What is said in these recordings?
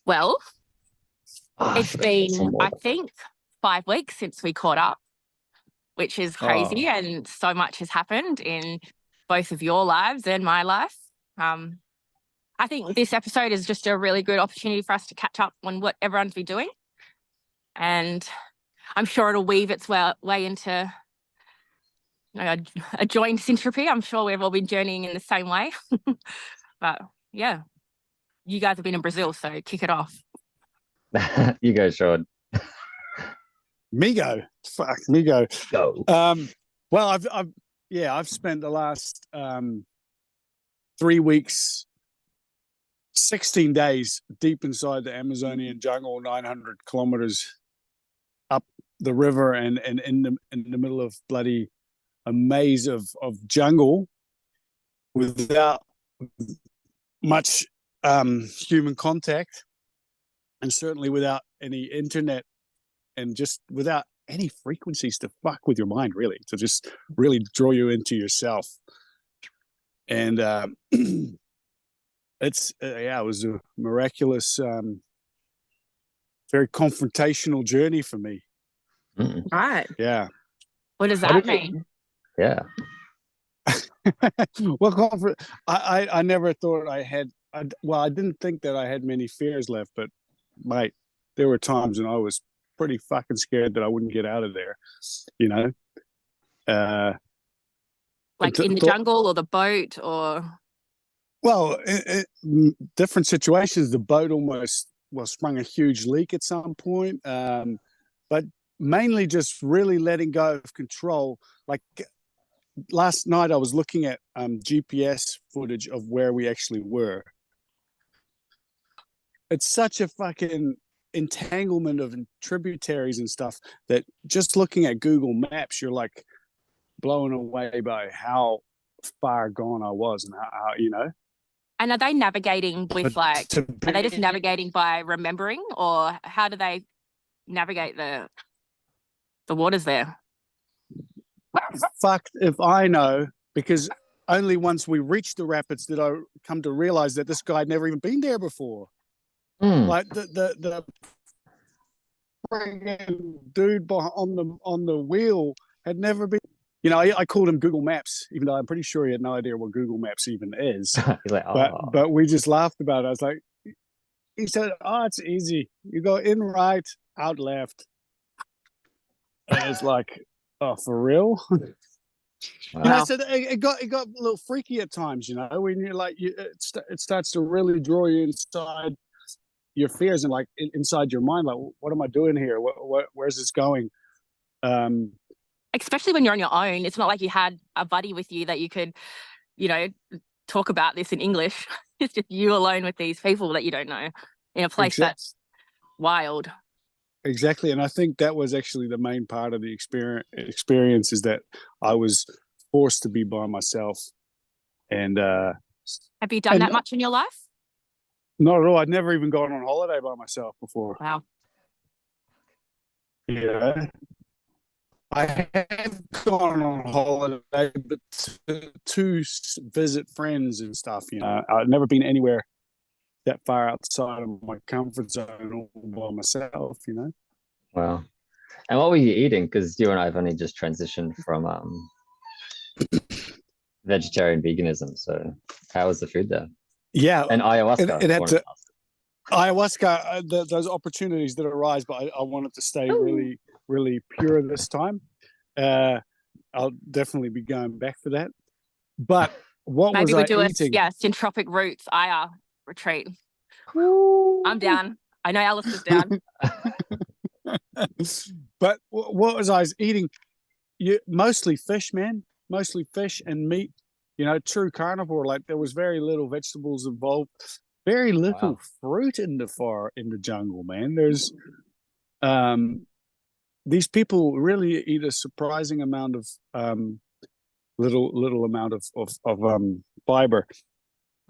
Well, it's been, some more. I think, 5 weeks since we caught up, which is crazy. Oh, And so much has happened in both of your lives and my life. Um, I think this episode is just a really good opportunity for us to catch up on what everyone's been doing. And I'm sure it'll weave its way into a joined Syntropy. I'm sure we've all been journeying in the same way. But yeah, you guys have been in Brazil, so kick it off. you go, Sean. Me go. Fuck, me go. Go. Well, I've spent the last 3 weeks, 16 days deep inside the Amazonian jungle, 900 kilometers up the river, and in the middle of bloody a maze of jungle without much human contact, and certainly without any internet, and just without any frequencies to fuck with your mind, really, to just really draw you into yourself. And it was a miraculous, very confrontational journey for me. Right. Yeah. What does that mean? Yeah. Well, I never thought I had. I didn't think that I had many fears left, but mate, there were times when I was pretty fucking scared that I wouldn't get out of there. You know, like in the jungle or the boat or. Well, different situations. The boat almost sprung a huge leak at some point, but mainly just really letting go of control. Like last night, I was looking at GPS footage of where we actually were. It's such a fucking entanglement of tributaries and stuff that just looking at Google Maps, you're like blown away by how far gone I was and how you know. And are they navigating with are they just navigating by remembering, or how do they navigate the waters there? Fucked if I know, because only once we reached the rapids did I come to realize that this guy had never even been there before. Like the dude on the wheel had never been. You know, I called him Google Maps, even though I'm pretty sure he had no idea what Google Maps even is. He's like, oh. But we just laughed about it. I was like, he said, "Oh, it's easy. You go in right, out left." And it's like, oh, for real? Wow. You know, so it got a little freaky at times. You know, when you're like, it starts to really draw you inside your fears and like inside your mind. Like, what am I doing here? Where's this going? Especially when you're on your own. It's not like you had a buddy with you that you could, you know, talk about this in English. It's just you alone with these people that you don't know in a place that's wild. Exactly. And I think that was actually the main part of the experience is that I was forced to be by myself. And have you done that much in your life? Not at all. I'd never even gone on holiday by myself before. Wow. Yeah. I have gone on holiday, but to visit friends and stuff. You know, I've never been anywhere that far outside of my comfort zone all by myself. You know. Wow. And what were you eating? Because you and I have only just transitioned from vegetarian veganism. So, how was the food there? Yeah, and ayahuasca. It had to. Ayahuasca, those opportunities that arise, but I wanted to stay really, really pure this time. I'll definitely be going back for that. But what maybe was we do eating? Syntropic roots IR retreat. Ooh. I'm down. I know Alice is down. But what was I eating? Mostly fish, man. Mostly fish and meat. You know, true carnivore. Like there was very little vegetables involved. Very little fruit in the jungle, man. There's these people really eat a surprising amount of little amount of fiber.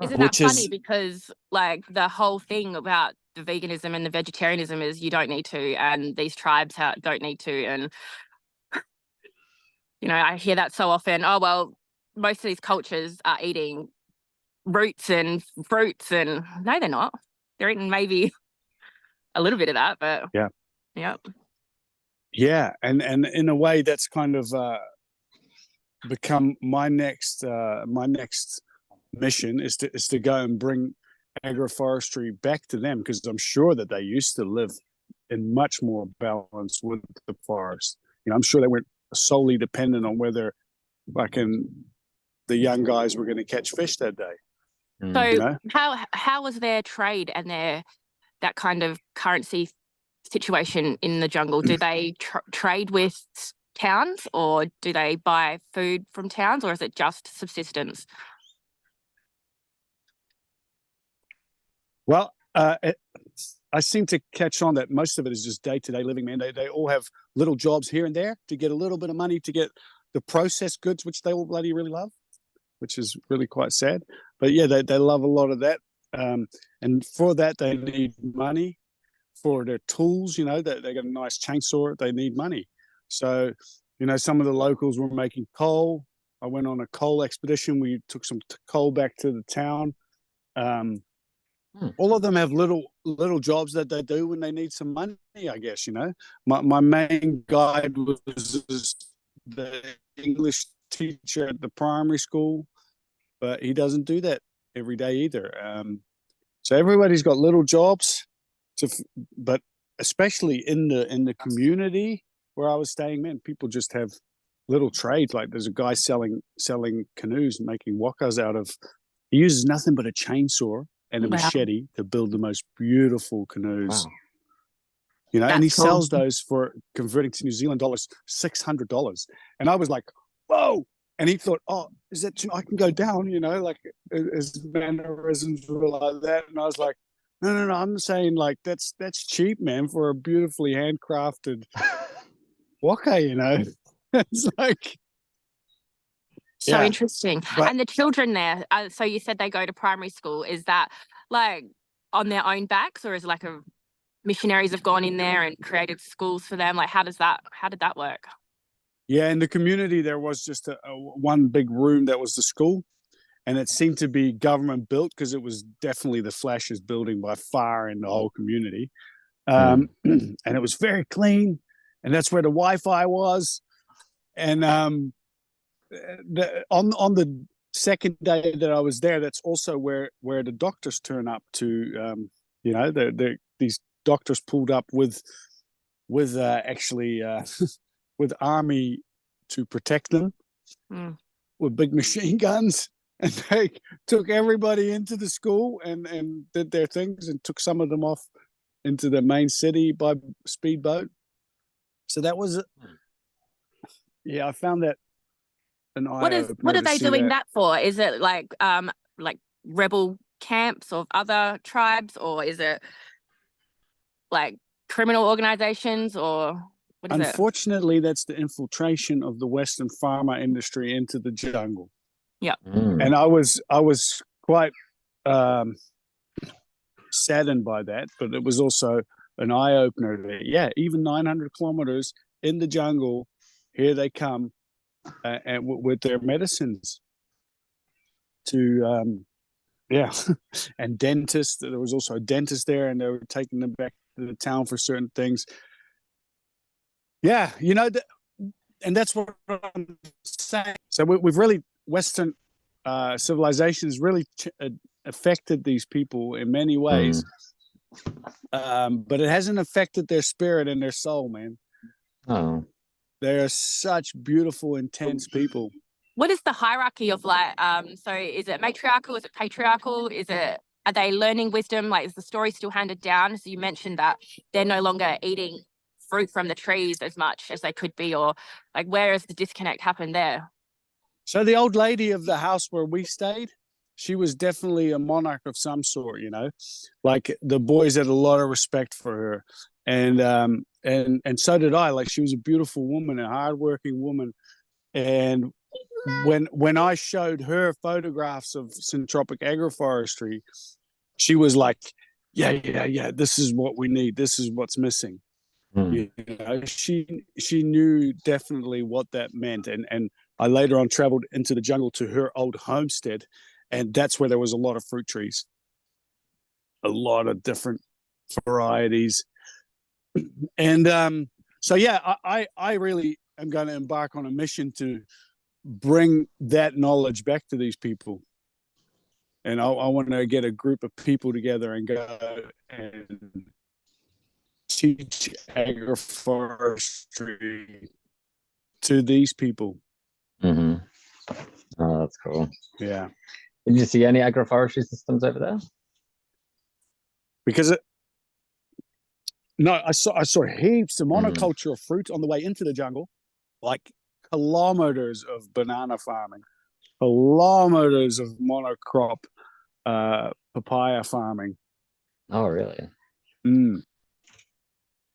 Isn't that funny? Because like the whole thing about the veganism and the vegetarianism is you don't need to, and these tribes don't need to, and you know, I hear that so often. Oh well, most of these cultures are eating roots and fruits, and no, they're not. They're eating maybe a little bit of that, but Yeah. Yep. Yeah, and in a way, that's kind of become my next mission is to go and bring agroforestry back to them, because I'm sure that they used to live in much more balance with the forest. You know, I'm sure they weren't solely dependent on whether fucking the young guys were going to catch fish that day. So You know? how was their trade and that kind of currency situation in the jungle? Do they trade with towns, or do they buy food from towns, or is it just subsistence? Well, I seem to catch on that most of it is just day-to-day living, man. They all have little jobs here and there to get a little bit of money to get the processed goods, which they all bloody really love, which is really quite sad. But yeah, they love a lot of that. And for that, they need money. For their tools, you know, they got a nice chainsaw, they need money. So, you know, some of the locals were making coal. I went on a coal expedition. We took some coal back to the town. All of them have little jobs that they do when they need some money, I guess, you know. My main guide was the English teacher at the primary school, but he doesn't do that every day either. So everybody's got little jobs, but especially in the community where I was staying, man, people just have little trades. Like there's a guy selling canoes and making wakas out of. He uses nothing but a chainsaw and a machete to build the most beautiful canoes. Wow. You know, and he sells those for, converting to New Zealand dollars, $600. And I was like, whoa. And he thought, oh, is that too, I can go down, you know, like his mannerisms were like that. And I was like, no, I'm saying like that's cheap, man, for a beautifully handcrafted waka, you know. It's like so interesting. And the children there, so you said they go to primary school. Is that like on their own backs, or is it like missionaries have gone in there and created schools for them? Like how did that work? Yeah, in the community there was just a one big room that was the school, and it seemed to be government built because it was definitely the flashest building by far in the whole community. And it was very clean, and that's where the Wi-Fi was. And on the second day that I was there, that's also where the doctors turn up to, you know, these doctors pulled up with actually with army to protect them with big machine guns, and they took everybody into the school and did their things and took some of them off into the main city by speedboat. So that was I found that an eye. What are they doing that for? Is it like rebel camps of other tribes, or is it like criminal organizations, or what is Unfortunately, that's the infiltration of the Western pharma industry into the jungle. Yeah. And I was quite saddened by that, but it was also an eye-opener there. Yeah, even 900 kilometers in the jungle, here they come and with their medicines to and dentists. There was also a dentist there, and they were taking them back to the town for certain things. Yeah, you know, and that's what I'm saying. So we've really, Western civilization has really affected these people in many ways, but it hasn't affected their spirit and their soul, man. Oh, they are such beautiful, intense people. What is the hierarchy of like? So is it matriarchal? Is it patriarchal? Are they learning wisdom? Like, is the story still handed down? So you mentioned that they're no longer eating fruit from the trees as much as they could be, or like where has the disconnect happened there? So the old lady of the house where we stayed, she was definitely a monarch of some sort, you know, like the boys had a lot of respect for her. And so did I. Like, she was a beautiful woman, a hardworking woman. And when I showed her photographs of Syntropic agroforestry, she was like, yeah, this is what we need. This is what's missing. You know, she knew definitely what that meant. And I later on traveled into the jungle to her old homestead, and that's where there was a lot of fruit trees, a lot of different varieties. And so yeah, I really am going to embark on a mission to bring that knowledge back to these people. And I want to get a group of people together and go and teach agroforestry to these people. Mm-hmm. Oh, that's cool. Yeah. Did you see any agroforestry systems over there? Because no, I saw heaps of monoculture of fruit on the way into the jungle, like kilometers of banana farming, kilometers of monocrop papaya farming. Oh, really?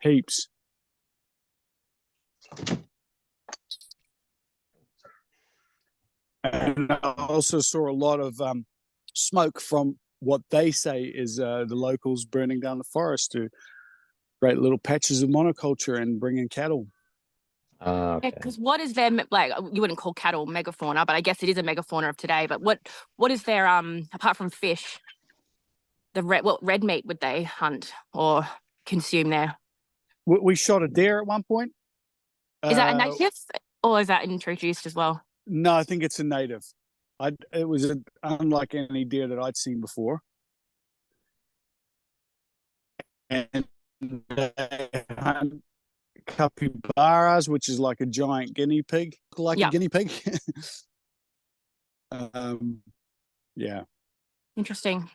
Heaps. And I also saw a lot of smoke from what they say is the locals burning down the forest to create little patches of monoculture and bring in cattle. Okay. Because what is their, like, you wouldn't call cattle megafauna, but I guess it is a megafauna of today. But what is their apart from fish, what red meat would they hunt or consume there? We shot a deer at one point. Is that a native or is that introduced as well? No, I think it's a native. It was unlike any deer that I'd seen before. And capybaras, which is like a giant guinea pig, a guinea pig. Yeah. Interesting.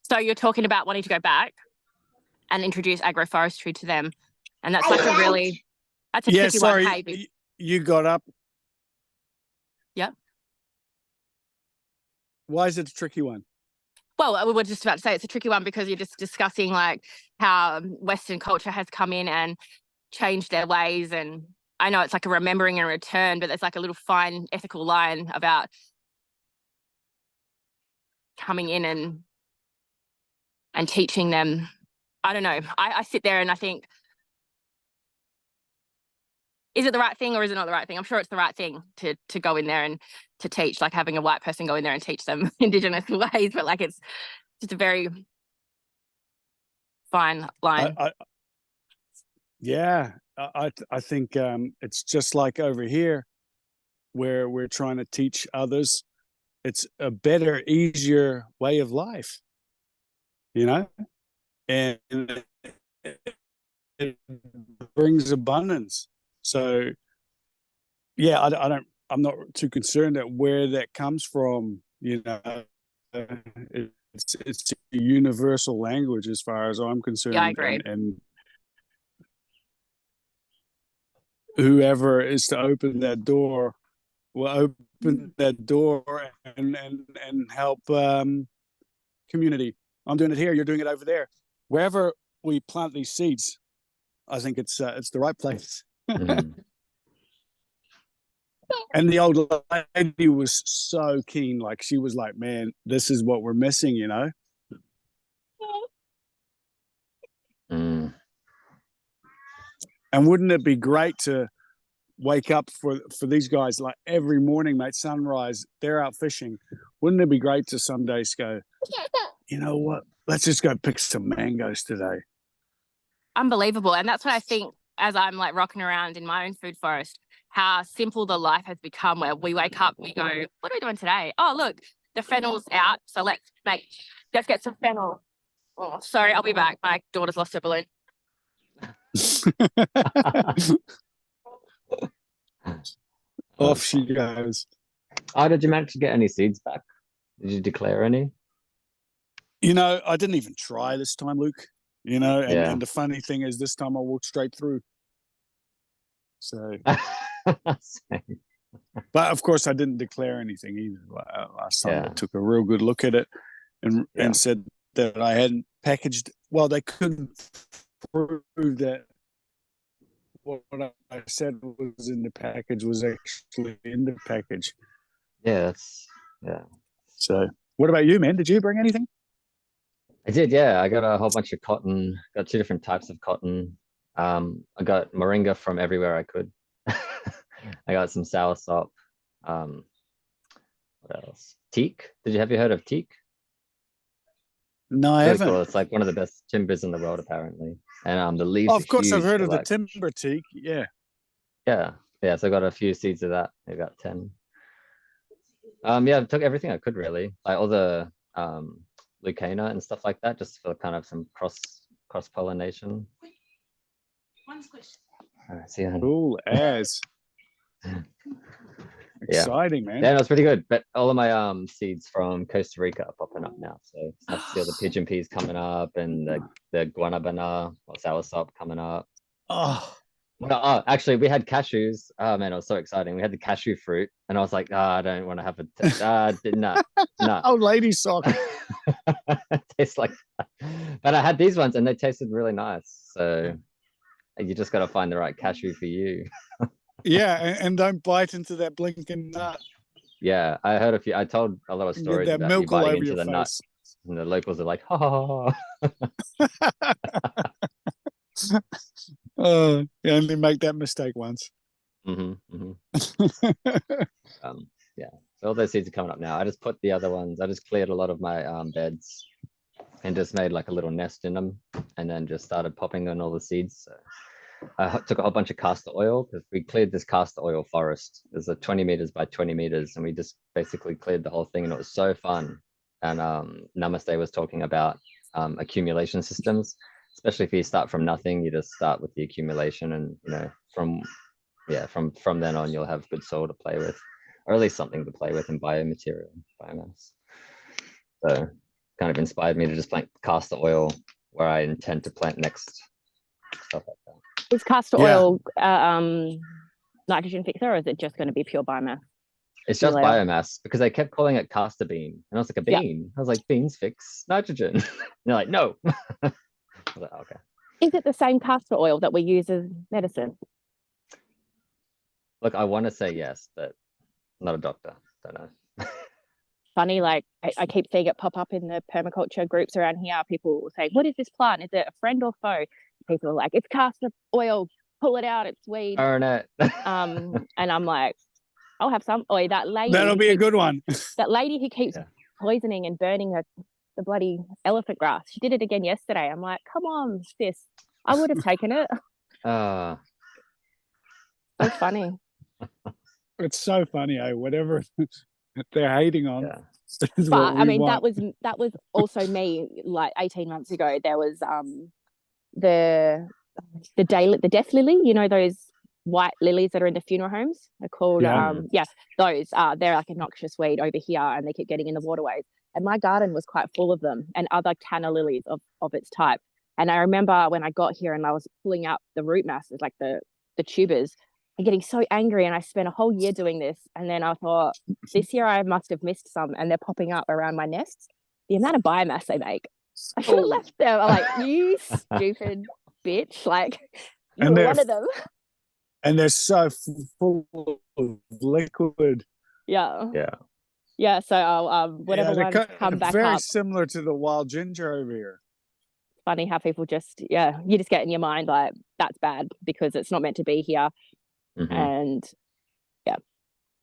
So you're talking about wanting to go back and introduce agroforestry to them, and that's like that's a tricky one. Hey, you got up. Yep. Why is it a tricky one? Well, we were just about to say it's a tricky one because you're just discussing like how Western culture has come in and changed their ways. And I know it's like a remembering and return, but there's like a little fine ethical line about coming in and teaching them. I don't know. I sit there and I think, is it the right thing or is it not the right thing? I'm sure it's the right thing to go in there and to teach, like having a white person go in there and teach them Indigenous ways, but like it's just a very fine line. I think it's just like over here where we're trying to teach others. It's a better, easier way of life, and it brings abundance. So yeah, I'm not too concerned at where that comes from. It's a universal language as far as I'm concerned. Yeah, I agree. And whoever is to open that door will open that door and help community. I'm doing it here, you're doing it over there. Wherever we plant these seeds, I think it's the right place. And the old lady was so keen. Like, she was like, man, this is what we're missing, And wouldn't it be great to wake up for these guys, like every morning, mate, sunrise, they're out fishing. Wouldn't it be great to some days go, you know what, let's just go pick some mangoes today. Unbelievable. And that's what I think as I'm like rocking around in my own food forest, how simple the life has become, where we wake up, we go, what are we doing today? Oh, look, the fennel's out. So let's get some fennel. Oh, sorry, I'll be back. My daughter's lost her balloon. Off she goes. Oh, did you manage to get any seeds back? Did you declare any? I didn't even try this time, Luke. And the funny thing is, this time I walked straight through. So, but of course, I didn't declare anything either. Last time I took a real good look at it and said that I hadn't packaged. Well, they couldn't prove that what I said was in the package was actually in the package. Yeah. So, what about you, man? Did you bring anything? I did, yeah. I got a whole bunch of cotton, got 2 different types of cotton. I got moringa from everywhere I could. I got some soursop. What else? Teak. Have you heard of teak? No, I Really haven't. cool. It's like one of the best timbers in the world, apparently. And the leaves Oh, are of course, I've huge. heard They're of the like, timber teak. Yeah. yeah, yeah. So I got a few seeds of that. I got 10. Yeah, I took everything I could really, like all the Lucana and stuff like that, just for kind of some cross pollination. All right, see you. Cool as. Yeah. Exciting, man. Yeah, that's pretty good. But all of my seeds from Costa Rica are popping up now. So it's nice to see all the pigeon peas coming up and the guanabana or soursop coming up. Oh, No, oh, actually, we had cashews. Oh man, it was so exciting. We had the cashew fruit, and I was like, I don't want to have no, no. oh, lady sock. Tastes like that. But I had these ones, and they tasted really nice. So you just got to find the right cashew for you. Yeah, and don't bite into that blinking nut. Yeah, I heard a few. I told a lot of And get stories that about you milk all biting over into your the nut, face. and the locals are like, ha ha ha. Oh, you only make that mistake once. Yeah, so all those seeds are coming up now. I just put the other ones. I just cleared a lot of my beds and just made like a little nest in them, and then just started popping in all the seeds. So I took a whole bunch of castor oil because we cleared this castor oil forest. There's a 20 meters by 20 meters, and we just basically cleared the whole thing, and it was so fun. And Namaste was talking about accumulation systems, especially if you start from nothing. You just start with the accumulation, and from then on, you'll have good soil to play with, or at least something to play with in biomaterial, biomass. So kind of inspired me to just plant castor oil where I intend to plant next, stuff like that. Is castor oil nitrogen fixer, or is it just going to be pure biomass? It's just biomass because they kept calling it castor bean, and I was like, a bean? I was like, beans fix nitrogen. And they're like, no. I was like, okay. Is it the same castor oil that we use as medicine? Look, I want to say yes, but I'm not a doctor. Don't know. Funny, like I keep seeing it pop up in the permaculture groups around here. People say, what is this plant? Is it a friend or foe? People are like, it's castor oil, pull it out, it's weed. Burn it. And I'm like, I'll have some. Oh, that lady. That'll be a good one. That lady who keeps poisoning and burning the bloody elephant grass. She did it again yesterday. I'm like, come on, sis. I would have taken it. So funny. It's so funny, whatever they're hating on. Yeah. But I mean, that was also me. Like 18 months ago, there was the death lily. You know those white lilies that are in the funeral homes? They're called those. They're like a noxious weed over here, and they keep getting in the waterways. And my garden was quite full of them, and other canna lilies of its type. And I remember when I got here and I was pulling out the root masses, like the tubers, and getting so angry. And I spent a whole year doing this. And then I thought, this year I must have missed some, and they're popping up around my nests. The amount of biomass they make, I should have left them. I'm like, you stupid bitch! Like, you're one of them. And they're so full of liquid. Yeah. So whatever ones come back very up. Similar to the wild ginger over here. Funny how people you just get in your mind like that's bad because it's not meant to be here. And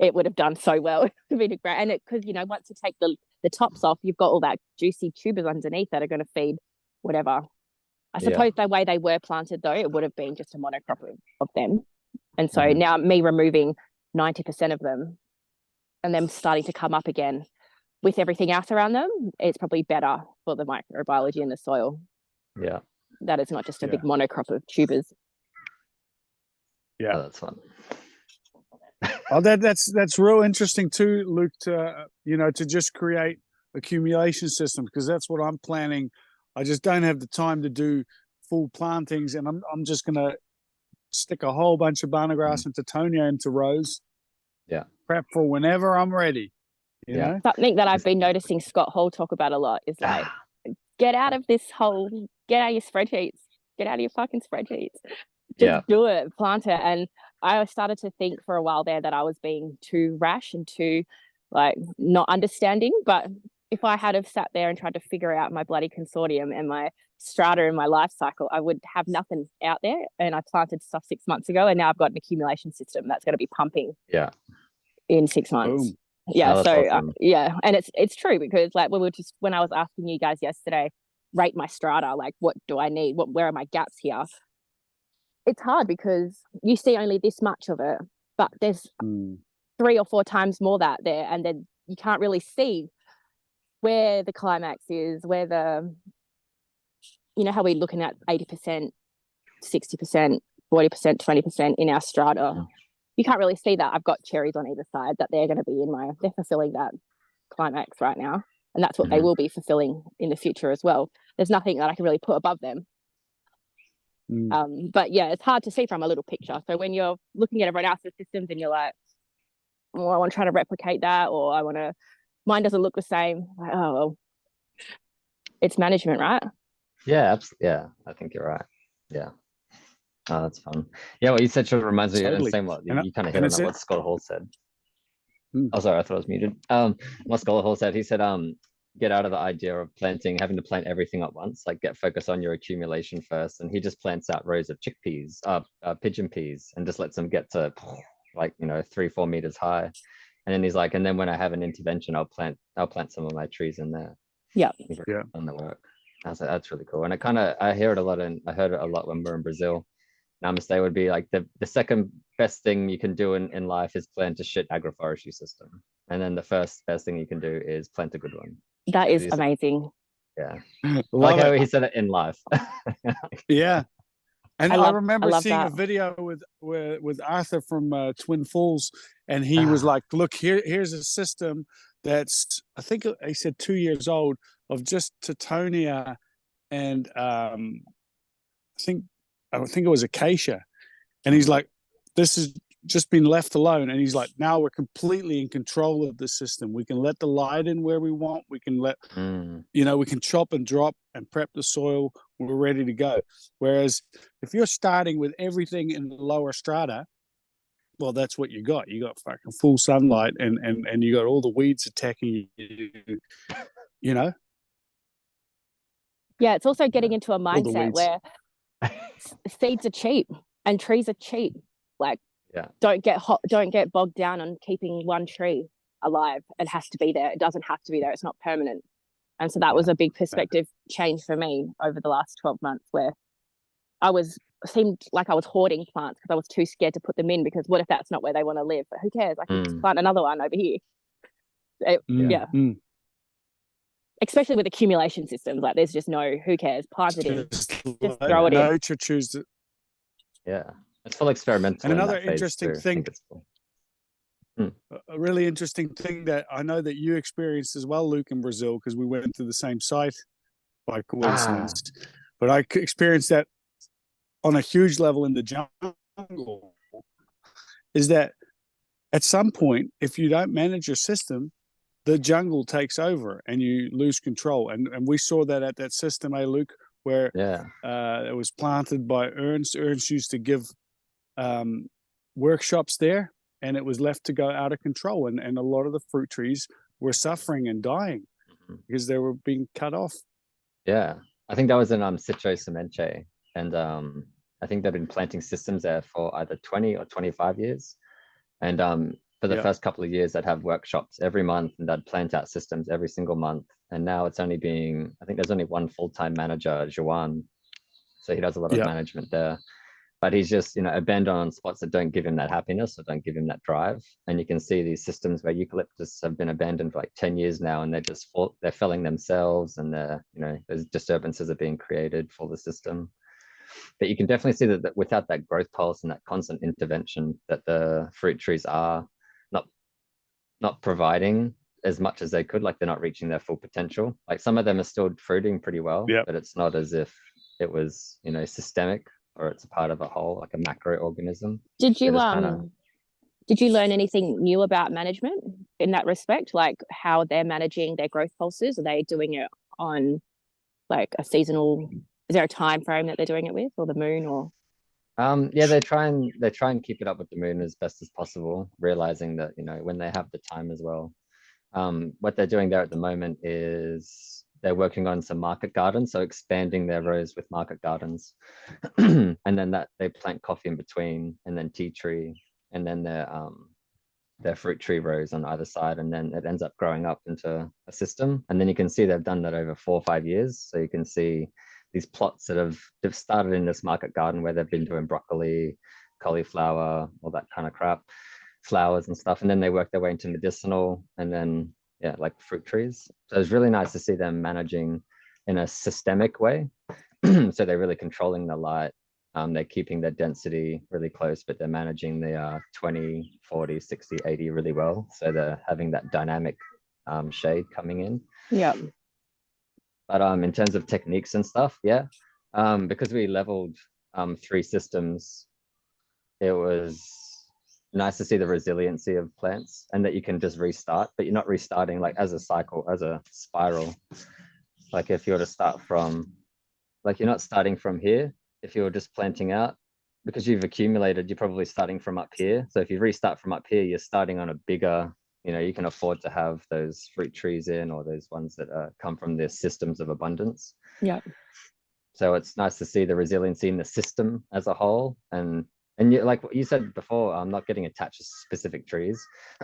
it would have done so well. And it because once you take the tops off, you've got all that juicy tubers underneath that are going to feed whatever. I suppose the way they were planted though, it would have been just a monocrop of them. And so now me removing 90% of them and them starting to come up again with everything else around them, it's probably better for the microbiology in the soil. Yeah. That is not just a big monocrop of tubers. Yeah. Oh, that's fun. Oh, that's real interesting too, Luke, to just create accumulation systems, because that's what I'm planning. I just don't have the time to do full plantings, and I'm just gonna stick a whole bunch of barnagrass and Titonia into rows. Yeah. Prep for whenever I'm ready. You know? Something that I've been noticing Scott Hall talk about a lot is like, get out of this whole, get out of your spreadsheets, get out of your fucking spreadsheets. Just do it, plant it. And I started to think for a while there that I was being too rash and too like not understanding. But if I had have sat there and tried to figure out my bloody consortium and my strata and my life cycle, I would have nothing out there. And I planted stuff 6 months ago, and now I've got an accumulation system that's going to be pumping in 6 months. Boom. Yeah, Oh, that's so awesome. yeah, and it's true because like when I was asking you guys yesterday, rate my strata, like what do I need? Where are my gaps here? It's hard because you see only this much of it, but there's 3 or 4 times more that there, and then you can't really see where the climax is, where the, you know, how we're looking at 80%, 60%, 40%, 20% in our strata. You can't really see that. I've got cherries on either side that they're going to be they're fulfilling that climax right now. And that's what they will be fulfilling in the future as well. There's nothing that I can really put above them. But yeah, it's hard to see from a little picture. So when you're looking at everyone else's systems and you're like, oh, I want to try to replicate that, or mine doesn't look the same. Like, oh, well, it's management, right? Yeah, absolutely. Yeah, I think you're right. Yeah. Oh, that's fun. Yeah, what you said sort of reminds me of the same what you kind of hit on what Scott Hall said. Oh, sorry, I thought I was muted. What Scott Hall said, he said, get out of the idea of having to plant everything at once, like get focus on your accumulation first. And he just plants out rows of chickpeas, pigeon peas, and just lets them get to like, 3-4 meters high. And then he's like, and then when I have an intervention, I'll plant some of my trees in there. Yeah. On the work. I was like, that's really cool. And I hear it a lot, and I heard it a lot when we're in Brazil. Namaste would be like the second best thing you can do in life is plant a shit agroforestry system. And then the first best thing you can do is plant a good one. That is amazing. Yeah. Like how he said it in life. Yeah. And I remember seeing a video with Arthur from Twin Falls, and he was like, look, here's a system that's, I think he said 2 years old, of just Tittonia and I think it was acacia. And he's like, this has just been left alone. And he's like, now we're completely in control of the system. We can let the light in where we want. We can we can chop and drop and prep the soil. We're ready to go. Whereas if you're starting with everything in the lower strata, well, that's what you got. You got fucking full sunlight and you got all the weeds attacking you. Yeah, it's also getting into a mindset where seeds are cheap and trees are cheap. Like, don't get bogged down on keeping one tree alive. It has to be there. It doesn't have to be there. It's not permanent. And so that was a big perspective change for me over the last 12 months, where seemed like I was hoarding plants because I was too scared to put them in, because what if that's not where they want to live? But who cares? I can just plant another one over here. Especially with accumulation systems, like there's just who cares? Plant it in. Just throw it in. Nature chooses it. Yeah. It's full experimental. And another interesting thing, a really interesting thing that I know that you experienced as well, Luke, in Brazil, because we went to the same site by coincidence. But I experienced that on a huge level in the jungle, is that at some point, if you don't manage your system, the jungle takes over and you lose control. And we saw that at that system, Luke, where it was planted by Ernst. Ernst used to give workshops there, and it was left to go out of control. And a lot of the fruit trees were suffering and dying because they were being cut off. Yeah. I think that was in Citro Semente. And I think they've been planting systems there for either 20 or 25 years. And for the first couple of years, I'd have workshops every month, and I'd plant out systems every single month. And now it's only I think there's only one full-time manager, Joan. So he does a lot of management there. But he's just, abandoned on spots that don't give him that happiness or don't give him that drive. And you can see these systems where eucalyptus have been abandoned for like 10 years now, and they're felling themselves, and there's disturbances are being created for the system. But you can definitely see that without that growth pulse and that constant intervention, that the fruit trees are not providing as much as they could. Like, they're not reaching their full potential. Like, some of them are still fruiting pretty well, but it's not as if it was, systemic, or it's a part of a whole, like a macroorganism. Did you learn anything new about management in that respect? Like how they're managing their growth pulses? Are they doing it on like a seasonal? Is there a time frame that they're doing it with, or the moon, or? They try and keep it up with the moon as best as possible, realizing that when they have the time as well. What they're doing there at the moment is they're working on some market gardens, so expanding their rows with market gardens, and then they plant coffee in between, and then tea tree, and then they're their fruit tree rows on either side, and then it ends up growing up into a system. And then you can see they've done that over 4 or 5 years. So you can see these plots that they've started in this market garden where they've been doing broccoli, cauliflower, all that kind of crap, flowers and stuff. And then they work their way into medicinal, and then yeah, like fruit trees. So it's really nice to see them managing in a systemic way. So they're really controlling the light. They're keeping their density really close, but they're managing the 20, 40, 60, 80 really well. So they're having that dynamic shade coming in. Yeah. But in terms of techniques and stuff, yeah, because we leveled 3 systems, it was nice to see the resiliency of plants and that you can just restart, but you're not restarting like as a cycle, as a spiral. Like if you were to start from, like you're not starting from here. If you're just planting out, because you've accumulated, you're probably starting from up here. So if you restart from up here, you're starting on a bigger, you know, you can afford to have those fruit trees in, or those ones that come from the systems of abundance. Yeah. So it's nice to see the resiliency in the system as a whole. And you, like what you said before, I'm not getting attached to specific trees.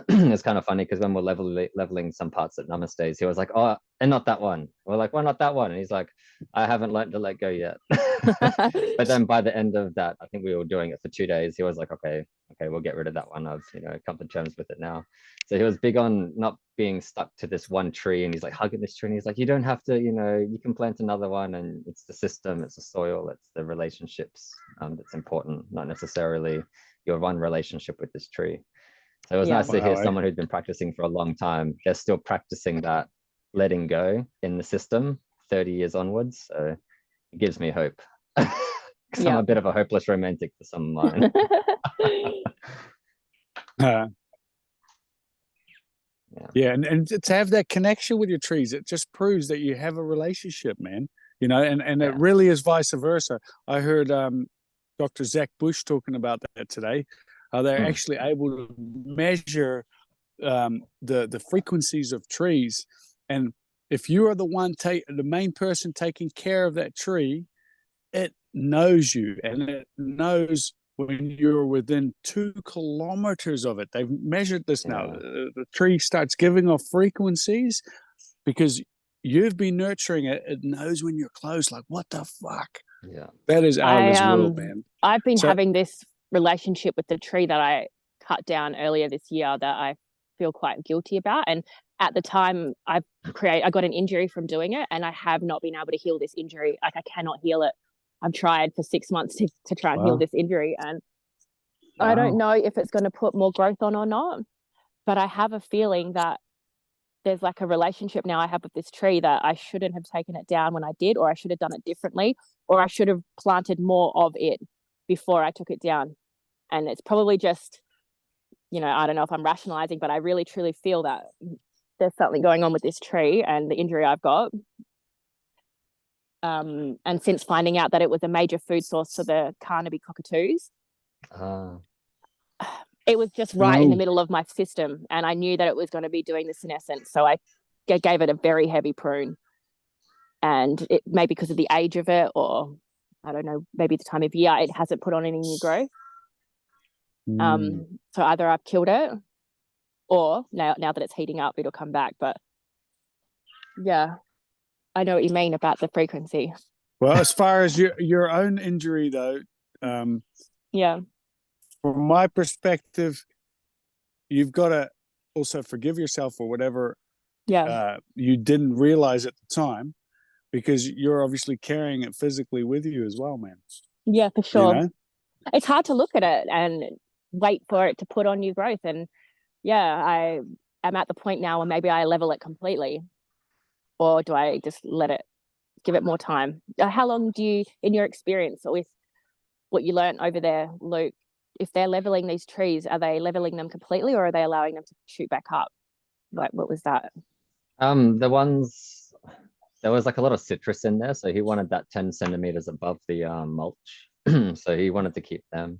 It's kind of funny because when we're leveling some parts at Namaste's, he was like, oh, and not that one. We're like, why not that one? And he's like, I haven't learned to let go yet. But then by the end of that, I think we were doing it for 2 days. He was like, okay, we'll get rid of that one. I've, you know, come to terms with it now. So he was big on not being stuck to this one tree, and he's like hugging this tree, and he's like, you don't have to, you know, you can plant another one, and it's the system, it's the soil, it's the relationships that's important, not necessarily your one relationship with this tree. So it was nice to hear someone who'd been practicing for a long time. They're still practicing that letting go in the system 30 years onwards. So it gives me hope. Because I'm a bit of a hopeless romantic for some of mine. Yeah, and to have that connection with your trees, it just proves that you have a relationship, man. You know, and it really is vice versa. I heard Dr. Zach Bush talking about that today. They're actually able to measure the frequencies of trees, and if you are the main person taking care of that tree, it knows you, and it knows when you're within 2 kilometers of it. They've measured this now. The tree starts giving off frequencies because you've been nurturing it. It knows when you're close. Like, what the fuck? Yeah, that is out of this world, man. I've been having this relationship with the tree that I cut down earlier this year that I feel quite guilty about. And at the time, I got an injury from doing it, and I have not been able to heal this injury. Like, I cannot heal it. I've tried for 6 months to try and heal this injury, and I don't know if it's going to put more growth on or not, but I have a feeling that there's like a relationship now I have with this tree that I shouldn't have taken it down when I did, or I should have done it differently, or I should have planted more of it before I took it down. And it's probably just, you know, I don't know if I'm rationalizing, but I really truly feel that there's something going on with this tree and the injury I've got. And since finding out that it was a major food source for the Carnaby cockatoos, it was just right in the middle of my system, and I knew that it was going to be doing the senescence, so I gave it a very heavy prune. And it maybe because of the age of it, or I don't know, maybe the time of year, it hasn't put on any new growth. So either I've killed it, or now that it's heating up, it'll come back. But yeah, I know what you mean about the frequency. Well, as far as your own injury, though, from my perspective, you've got to also forgive yourself for whatever you didn't realize at the time, because you're obviously carrying it physically with you as well, man. Yeah, for sure. You know? It's hard to look at it and wait for it to put on new growth. And I am at the point now where maybe I level it completely, or do I just give it more time? How long do you, in your experience or with what you learned over there, Luke, if they're leveling these trees, are they leveling them completely, or are they allowing them to shoot back up? Like, what was that? The ones, there was like a lot of citrus in there, so he wanted that 10 centimeters above the mulch. So he wanted to keep them.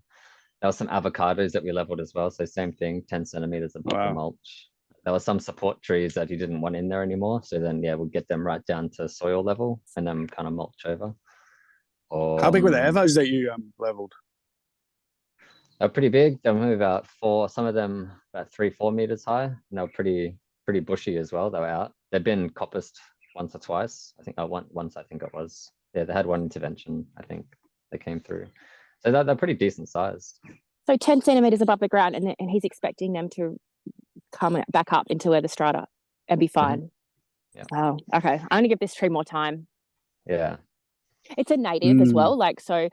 There were some avocados that we leveled as well, so same thing, 10 centimeters above the mulch. There were some support trees that he didn't want in there anymore, so then we'll get them right down to soil level and then kind of mulch over. How big were the avos that you leveled? They're pretty big. They're only about some of them about 3-4 meters high. And they were pretty bushy as well. They were out. They've been coppiced once or twice. I think once I think it was. Yeah, they had one intervention, I think, they came through. So they're pretty decent sized. So 10 centimeters above the ground, and he's expecting them to come back up into the strata and be fine. Yeah. Oh, okay. I'm going to give this tree more time. Yeah. It's a native as well. Like, so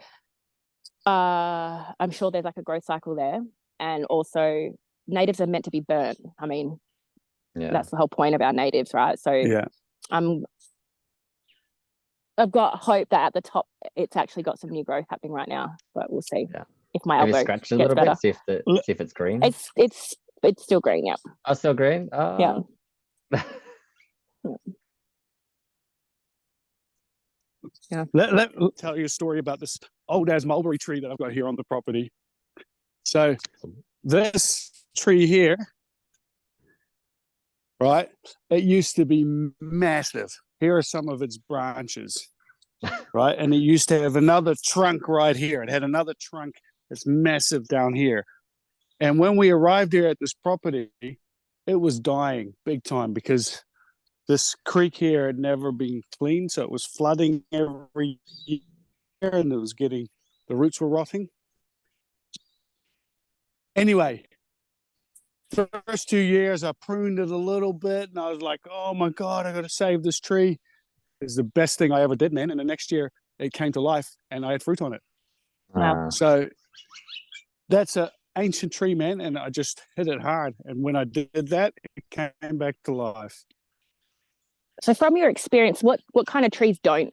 I'm sure there's like a growth cycle there. And also natives are meant to be burnt. I mean, Yeah. that's the whole point about natives, right? So Yeah. I've got hope that at the top it's actually got some new growth happening right now, but we'll see. Yeah. If my Maybe elbow scratch a gets little better. bit, see if it's green. It's still green, yeah. Oh, still green? Yeah. Yeah. Let me tell you a story about this old as mulberry tree that I've got here on the property. So this tree here, right? It used to be massive. Here are some of its branches, right? And it used to have another trunk right here. It had another trunk that's massive down here. And when we arrived here at this property, it was dying big time because this creek here had never been cleaned. So it was flooding every year and it was the roots were rotting. Anyway, the first 2 years I pruned it a little bit and I was like, oh my God, I got to save this tree. It's the best thing I ever did, man. And the next year it came to life and I had fruit on it. Wow. So that's an ancient tree, man. And I just hit it hard. And when I did that, it came back to life. So from your experience, what kind of trees don't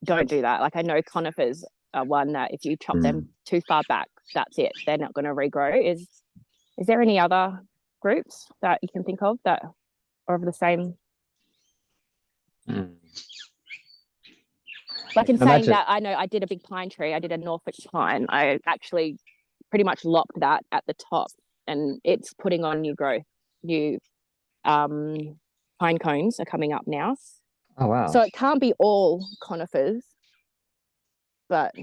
do that? Like I know conifers are one that if you chop them too far back, that's it. They're not going to regrow. Is there any other groups that you can think of that are of the same? Like in saying that, I know I did a big pine tree. I did a Norfolk pine. I actually pretty much lopped that at the top and it's putting on new growth. New pine cones are coming up now. Oh, wow. So it can't be all conifers, but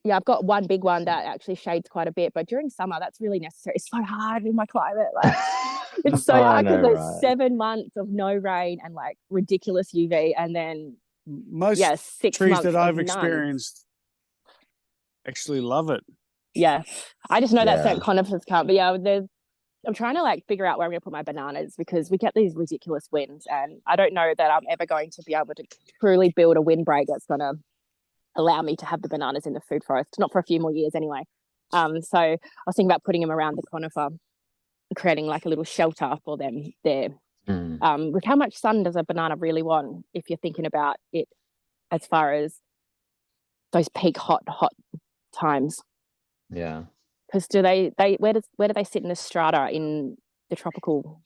yeah, I've got one big one that actually shades quite a bit, but during summer, that's really necessary. It's so hard in my climate. Like it's so hard because there's 7 months of no rain and like ridiculous UV, and then most 6 trees months that I've of experienced actually love it. Yeah, I just know that certain conifers can't. But yeah, I'm trying to like figure out where I'm going to put my bananas because we get these ridiculous winds, and I don't know that I'm ever going to be able to truly build a windbreak that's going to allow me to have the bananas in the food forest, not for a few more years anyway. So I was thinking about putting them around the conifer, creating like a little shelter for them there. With how much sun does a banana really want if you're thinking about it as far as those peak hot times? Yeah. Because where do they sit in the strata in the tropical?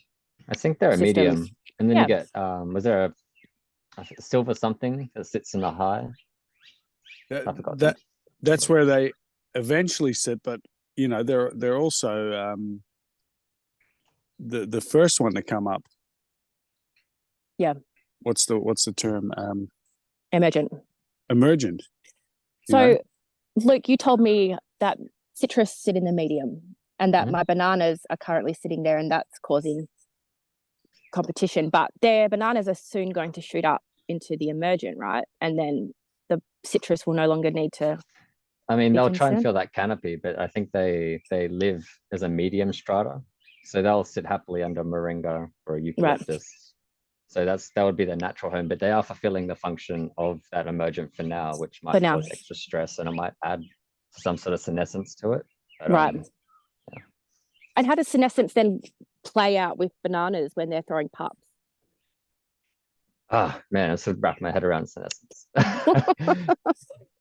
I think they're systems? a medium. And then you get was there a silver something that sits in the high? That's where they eventually sit, but you know they're also the first one to come up. Yeah. What's the term? Emergent. So, Luke, you told me that citrus sit in the medium, and that my bananas are currently sitting there, and that's causing competition. But their bananas are soon going to shoot up into the emergent, right? And then the citrus will no longer need to. I mean, they'll try and fill that canopy, but I think they live as a medium strata, so they'll sit happily under moringa or eucalyptus. Right. So that would be their natural home, but they are fulfilling the function of that emergent for now, which might cause extra stress, and it might add some sort of senescence to it. But, right. Yeah. And how does senescence then play out with bananas when they're throwing pups? Oh man, I sort of wrap my head around senescence.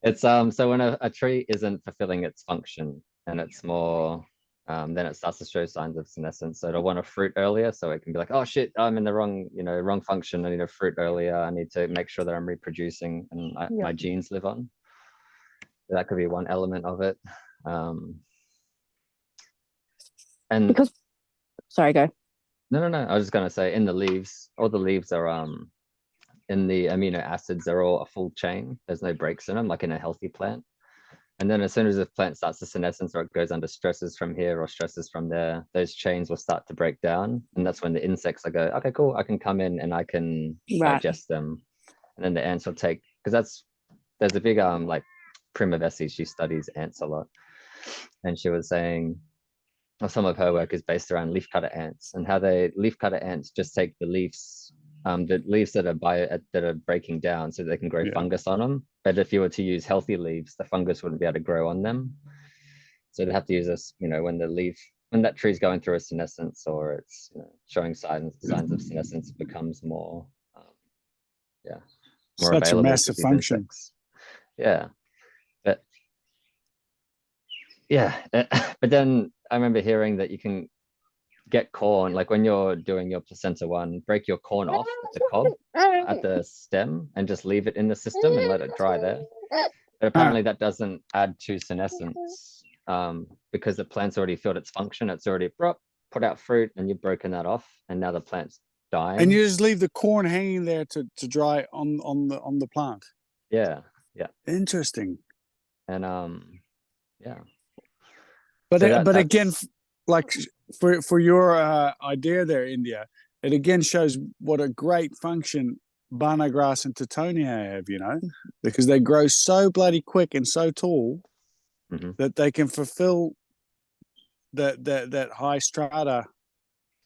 It's so when a tree isn't fulfilling its function and it's more then it starts to show signs of senescence. So it'll want to fruit earlier, so it can be like, oh shit, I'm in the wrong function. I need to fruit earlier. I need to make sure that I'm reproducing and my genes live on. So that could be one element of it. And because, sorry, go. No. I was just gonna say, in the leaves, all the leaves are in the amino acids are all a full chain. There's no breaks in them, like in a healthy plant. And then as soon as the plant starts to senescence or it goes under stresses from here or stresses from there, those chains will start to break down. And that's when the insects go, okay, cool, I can come in and I can Right. digest them. And then the ants will take, because there's a big like Prima Vessi, she studies ants a lot. And she was saying, well, some of her work is based around leafcutter ants and how leafcutter ants just take the leaves that are breaking down so they can grow fungus on them. But if you were to use healthy leaves, the fungus wouldn't be able to grow on them. So they'd have to use this, when that tree's going through a senescence or it's showing signs of senescence, it becomes more, more Such a available massive to these function. insects. Yeah. But yeah, but then I remember hearing that you can get corn, like when you're doing your placenta one, break your corn off at the cob, at the stem, and just leave it in the system and let it dry there. But apparently that doesn't add to senescence because the plant's already filled its function. It's already put out fruit and you've broken that off and now the plant's dying. And you just leave the corn hanging there to dry on the plant. Yeah. Interesting. And yeah. But again, like for your idea there, India, it again shows what a great function banana grass and tittonia have, because they grow so bloody quick and so tall that they can fulfill that high strata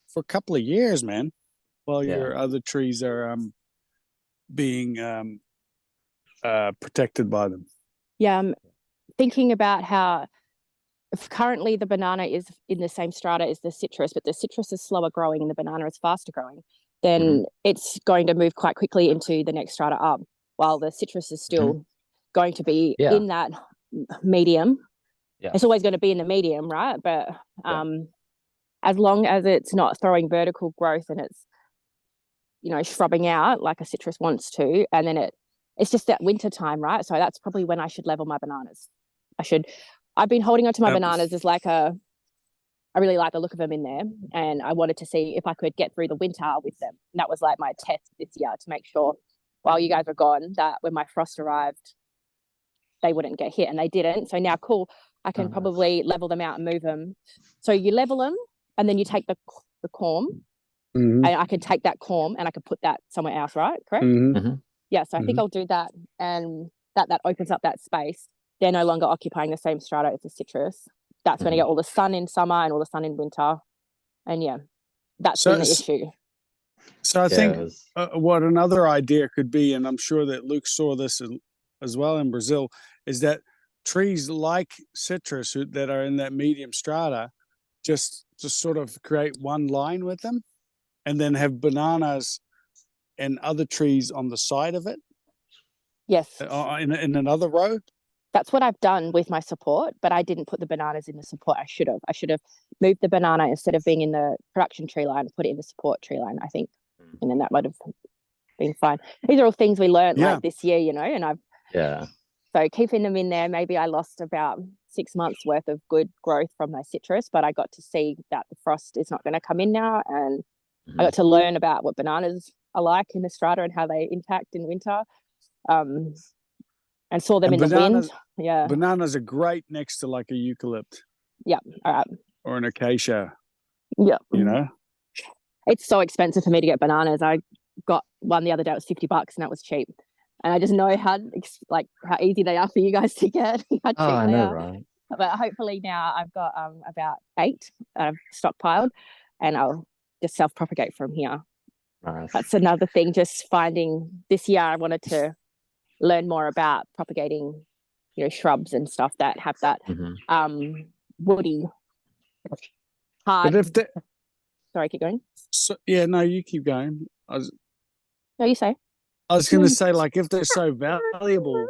for a couple of years, man, while your other trees are being protected by them. Yeah, I'm thinking about how if currently the banana is in the same strata as the citrus, but the citrus is slower growing and the banana is faster growing, then it's going to move quite quickly into the next strata up, while the citrus is still going to be in that medium. Yeah. It's always going to be in the medium, right? But as long as it's not throwing vertical growth and it's, shrubbing out like a citrus wants to, and then it's just that winter time, right? So that's probably when I should level my bananas. I've been holding on to my bananas as I really like the look of them in there. And I wanted to see if I could get through the winter with them. And that was like my test this year to make sure while you guys were gone that when my frost arrived, they wouldn't get hit, and they didn't. So now, cool, I can probably level them out and move them. So you level them and then you take the corm and I can take that corm and I can put that somewhere else, right? Correct? Yeah, so I think I'll do that, and that opens up that space. They're no longer occupying the same strata as the citrus. That's going to get all the sun in summer and all the sun in winter. And that's been the issue. So I think what another idea could be, and I'm sure that Luke saw this as well in Brazil, is that trees like citrus that are in that medium strata just sort of create one line with them and then have bananas and other trees on the side of it. Yes. In another row. That's what I've done with my support, but I didn't put the bananas in the support. I should have moved the banana instead of being in the production tree line, put it in the support tree line, I think. And then that might have been fine. These are all things we learned like this year, and I've so keeping them in there, maybe I lost about 6 months worth of good growth from my citrus, but I got to see that the frost is not going to come in now, and I got to learn about what bananas are like in the strata and how they impact in winter. And saw them in the wind. Yeah. Bananas are great next to like a eucalypt. Yeah. All right. Or an acacia. Yeah. It's so expensive for me to get bananas. I got one the other day, it was $50 and that was cheap. And I just know how easy they are for you guys to get. How cheap I they know, are. right? But hopefully now I've got about 8 I've stockpiled, and I'll just self-propagate from here. Nice. That's another thing, just finding this year I wanted to learn more about propagating, shrubs and stuff that have that woody hard. But if sorry, keep going. So, no, you keep going. No, you say. I was going to say, like, if they're so valuable,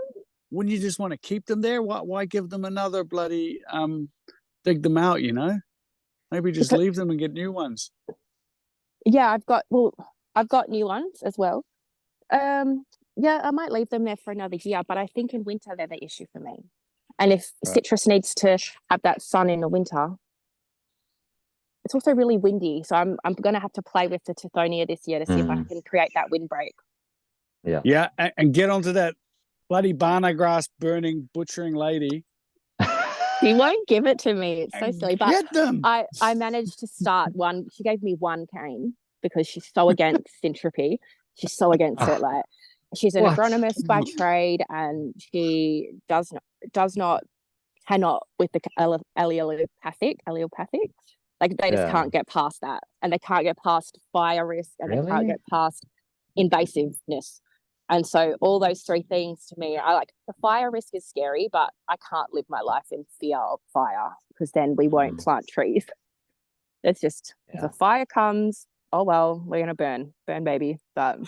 wouldn't you just want to keep them there? Why give them another bloody dig them out? Maybe just leave them and get new ones. Yeah, I've got new ones as well. Yeah, I might leave them there for another year, but I think in winter they're the issue for me. And if citrus needs to have that sun in the winter, it's also really windy. So I'm going to have to play with the tithonia this year to see if I can create that windbreak. Yeah, and get onto that bloody banana grass burning, butchering lady She won't give it to me. It's so silly. But Get them. I managed to start one. She gave me one cane because she's so against Syntropy. She's so against it. Like, she's an What? agronomist by trade, and she cannot with the allelopathic. Like, they just can't get past that, and they can't get past fire risk, and they can't Really? get past invasiveness. And so all those three things to me, I like. The fire risk is scary, but I can't live my life in fear of fire, because then we won't plant trees. It's just, if a fire comes, oh well, we're gonna burn, baby. But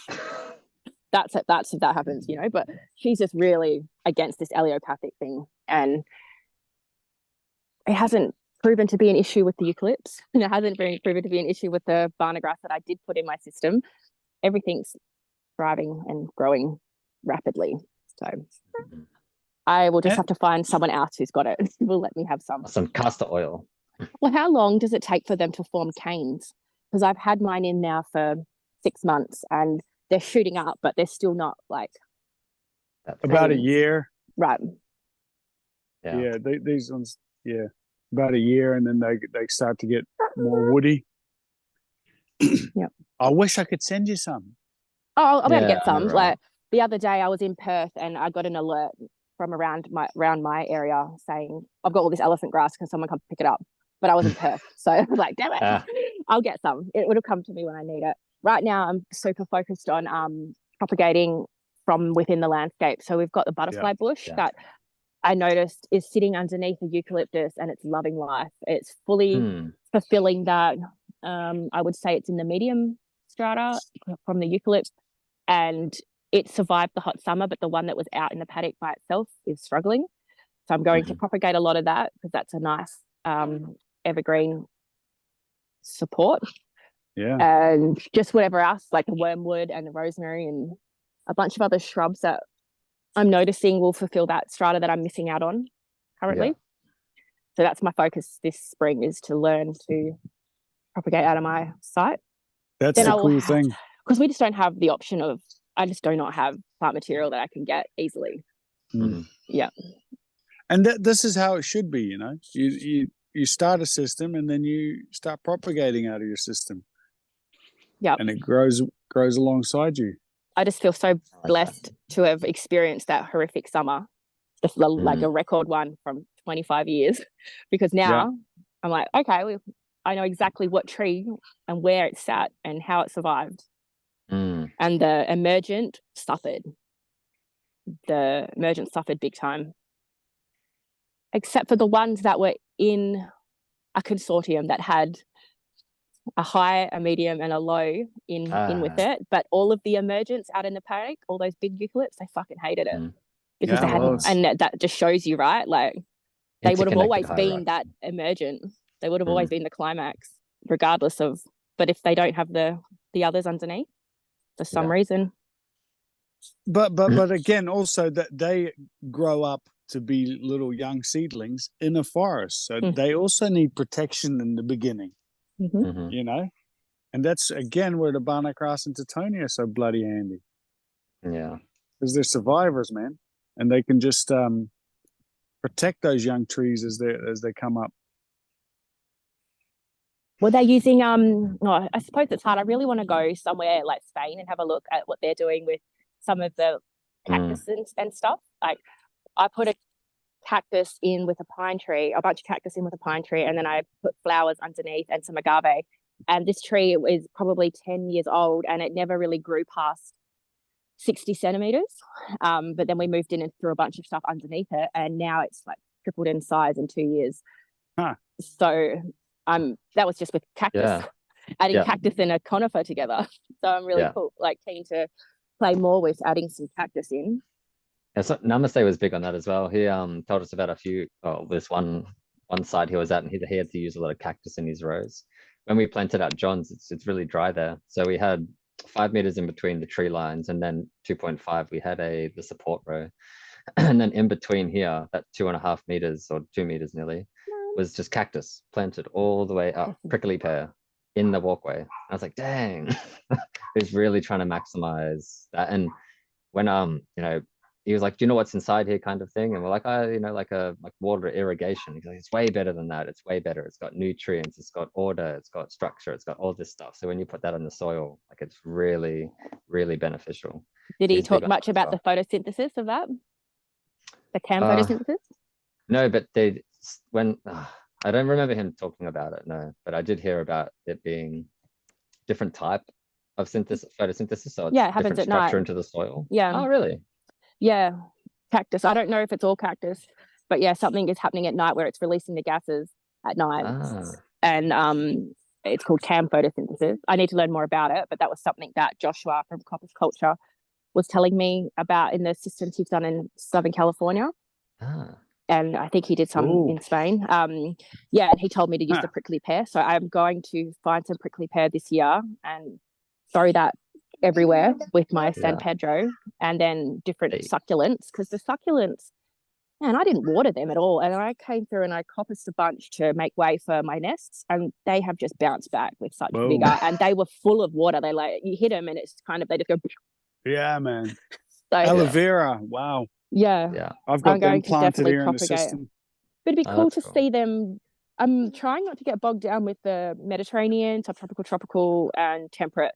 that's it. That's if that happens, you know. But she's just really against this allelopathic thing, and it hasn't proven to be an issue with the eucalypts, and it hasn't been proven to be an issue with the barna grass that I did put in my system. Everything's thriving and growing rapidly. So I will just have to find someone else who's got it who will let me have some. Some castor oil. Well, how long does it take for them to form canes? Because I've had mine in now for 6 months and they're shooting up, but they're still not like About a year. right. Yeah, these ones, about a year, and then they start to get more woody. Yep. I wish I could send you some. Oh, I'm gonna get some. right. Like, the other day I was in Perth and I got an alert from around my area saying I've got all this elephant grass, can someone come pick it up? But I was in Perth, so I was like, damn it, I'll get some. It would have come to me when I need it. Right now I'm super focused on propagating from within the landscape. So we've got the butterfly bush that I noticed is sitting underneath a eucalyptus, and it's loving life. It's fully fulfilling that. I would say it's in the medium strata from the eucalypt, and it survived the hot summer, but the one that was out in the paddock by itself is struggling. So I'm going to propagate a lot of that, because that's a nice evergreen support. Yeah. And just whatever else, like the wormwood and the rosemary and a bunch of other shrubs that I'm noticing will fulfill that strata that I'm missing out on currently. So that's my focus this spring, is to learn to propagate out of my site. That's the cool thing. Because we just don't have the option of, I just do not have plant material that I can get easily. Yeah. And this is how it should be, you know. You start a system, and then you start propagating out of your system. Yeah. And it grows alongside you. I just feel so blessed to have experienced that horrific summer, like a record one from 25 years, because now I'm like, okay, I know exactly what tree and where it sat and how it survived. And the emergent suffered. The emergent suffered big time, except for the ones that were in a consortium that had a high, a medium, and a low in with it. But all of the emergents out in the paddock, all those big eucalypts, they fucking hated it because they hadn't. And that just shows you, right? Like, they would have always been that emergent. They would have always been the climax, regardless of. But if they don't have the others underneath, for some reason. But again, also that they grow up to be little young seedlings in a forest, so they also need protection in the beginning. You know, and that's again where the barna grass and Teutonia are so bloody handy. Yeah, because they're survivors, man, and they can just protect those young trees as they come up. Well, they're using I suppose it's hard. I really want to go somewhere like Spain and have a look at what they're doing with some of the cactus and stuff. Like, I put a cactus in with a pine tree, a bunch of cactus in with a pine tree, and then I put flowers underneath and some agave. And this tree is probably 10 years old, and it never really grew past 60 centimeters. But then we moved in and threw a bunch of stuff underneath it, and now it's like tripled in size in 2 years. So that was just with cactus, adding cactus and a conifer together. So I'm really keen to play more with adding some cactus in. Yeah, so Namaste was big on that as well. He told us about this one side he was at, and he had to use a lot of cactus in his rows. When we planted out John's, it's really dry there. So we had 5 meters in between the tree lines, and then 2.5 we had the support row. And then in between here, that 2.5 meters or 2 meters nearly was just cactus planted all the way up, prickly pear in the walkway. And I was like, dang, he's really trying to maximize that. And when he was like, do you know what's inside here, kind of thing? And we're like, oh, you know, like water irrigation. He's like, it's way better than that. It's way better. It's got nutrients, it's got order, it's got structure, it's got all this stuff. So when you put that in the soil, like it's really, really beneficial. Did he He's big talk on much that about the stuff. photosynthesis of that? The CAM Uh, photosynthesis? No, but I don't remember him talking about it, no, but I did hear about it being different type of photosynthesis. So it's Yeah, it happens different at night. structure into the soil. Yeah. Oh, really? Yeah, cactus. I don't know if it's all cactus, but yeah, something is happening at night where it's releasing the gases at night. And it's called CAM photosynthesis. I need to learn more about it, but that was something that Joshua from Copper's Culture was telling me about in the systems he's done in Southern California. And I think he did some in Spain. Yeah, and he told me to use the prickly pear. So I'm going to find some prickly pear this year and throw that everywhere with my San Pedro, and then different succulents, because the succulents, man, I didn't water them at all. And I came through and I coppiced a bunch to make way for my nests, and they have just bounced back with such vigor. And they were full of water. They like, you hit them and it's kind of, they just go. Yeah, man. So, Aloe vera. Wow. Yeah. I've got I'm going them to planted definitely here in the propagate. system. But it'd be cool to see them. I'm trying not to get bogged down with the Mediterranean, subtropical, tropical, and temperate.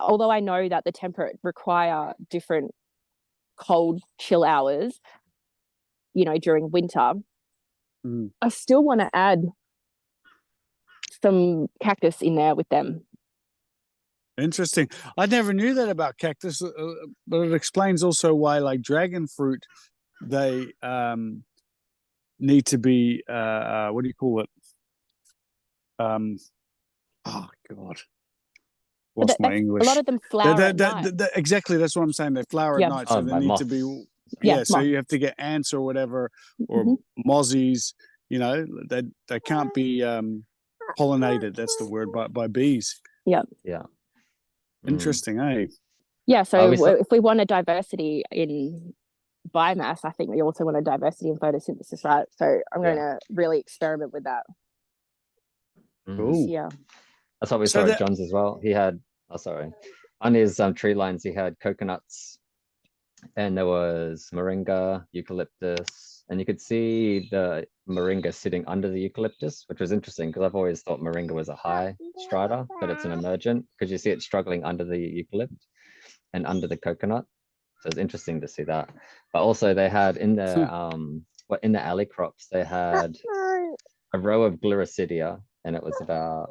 Although I know that the temperate require different cold chill hours, you know, during winter, I still want to add some cactus in there with them. Interesting. I never knew that about cactus, but it explains also why, like dragon fruit, they need to be what do you call it? Oh God, lost my English. A lot of them flower at night. Exactly, that's what I'm saying. They flower at night, so they need to be. So you have to get ants or whatever, or mozzies. You know, they can't be pollinated. That's the word, by bees. Yeah. Interesting, eh? Yeah. So if we want a diversity in biomass, I think we also want a diversity in photosynthesis, right? So I'm going to really experiment with that. Cool. Yeah. That's what we saw at John's as well. He had, on his tree lines, he had coconuts, and there was moringa, eucalyptus, and you could see the moringa sitting under the eucalyptus, which was interesting because I've always thought moringa was a high strata, but it's an emergent because you see it struggling under the eucalypt and under the coconut. So it's interesting to see that. But also they had in their in the alley crops, they had a row of Gliricidia, and it was about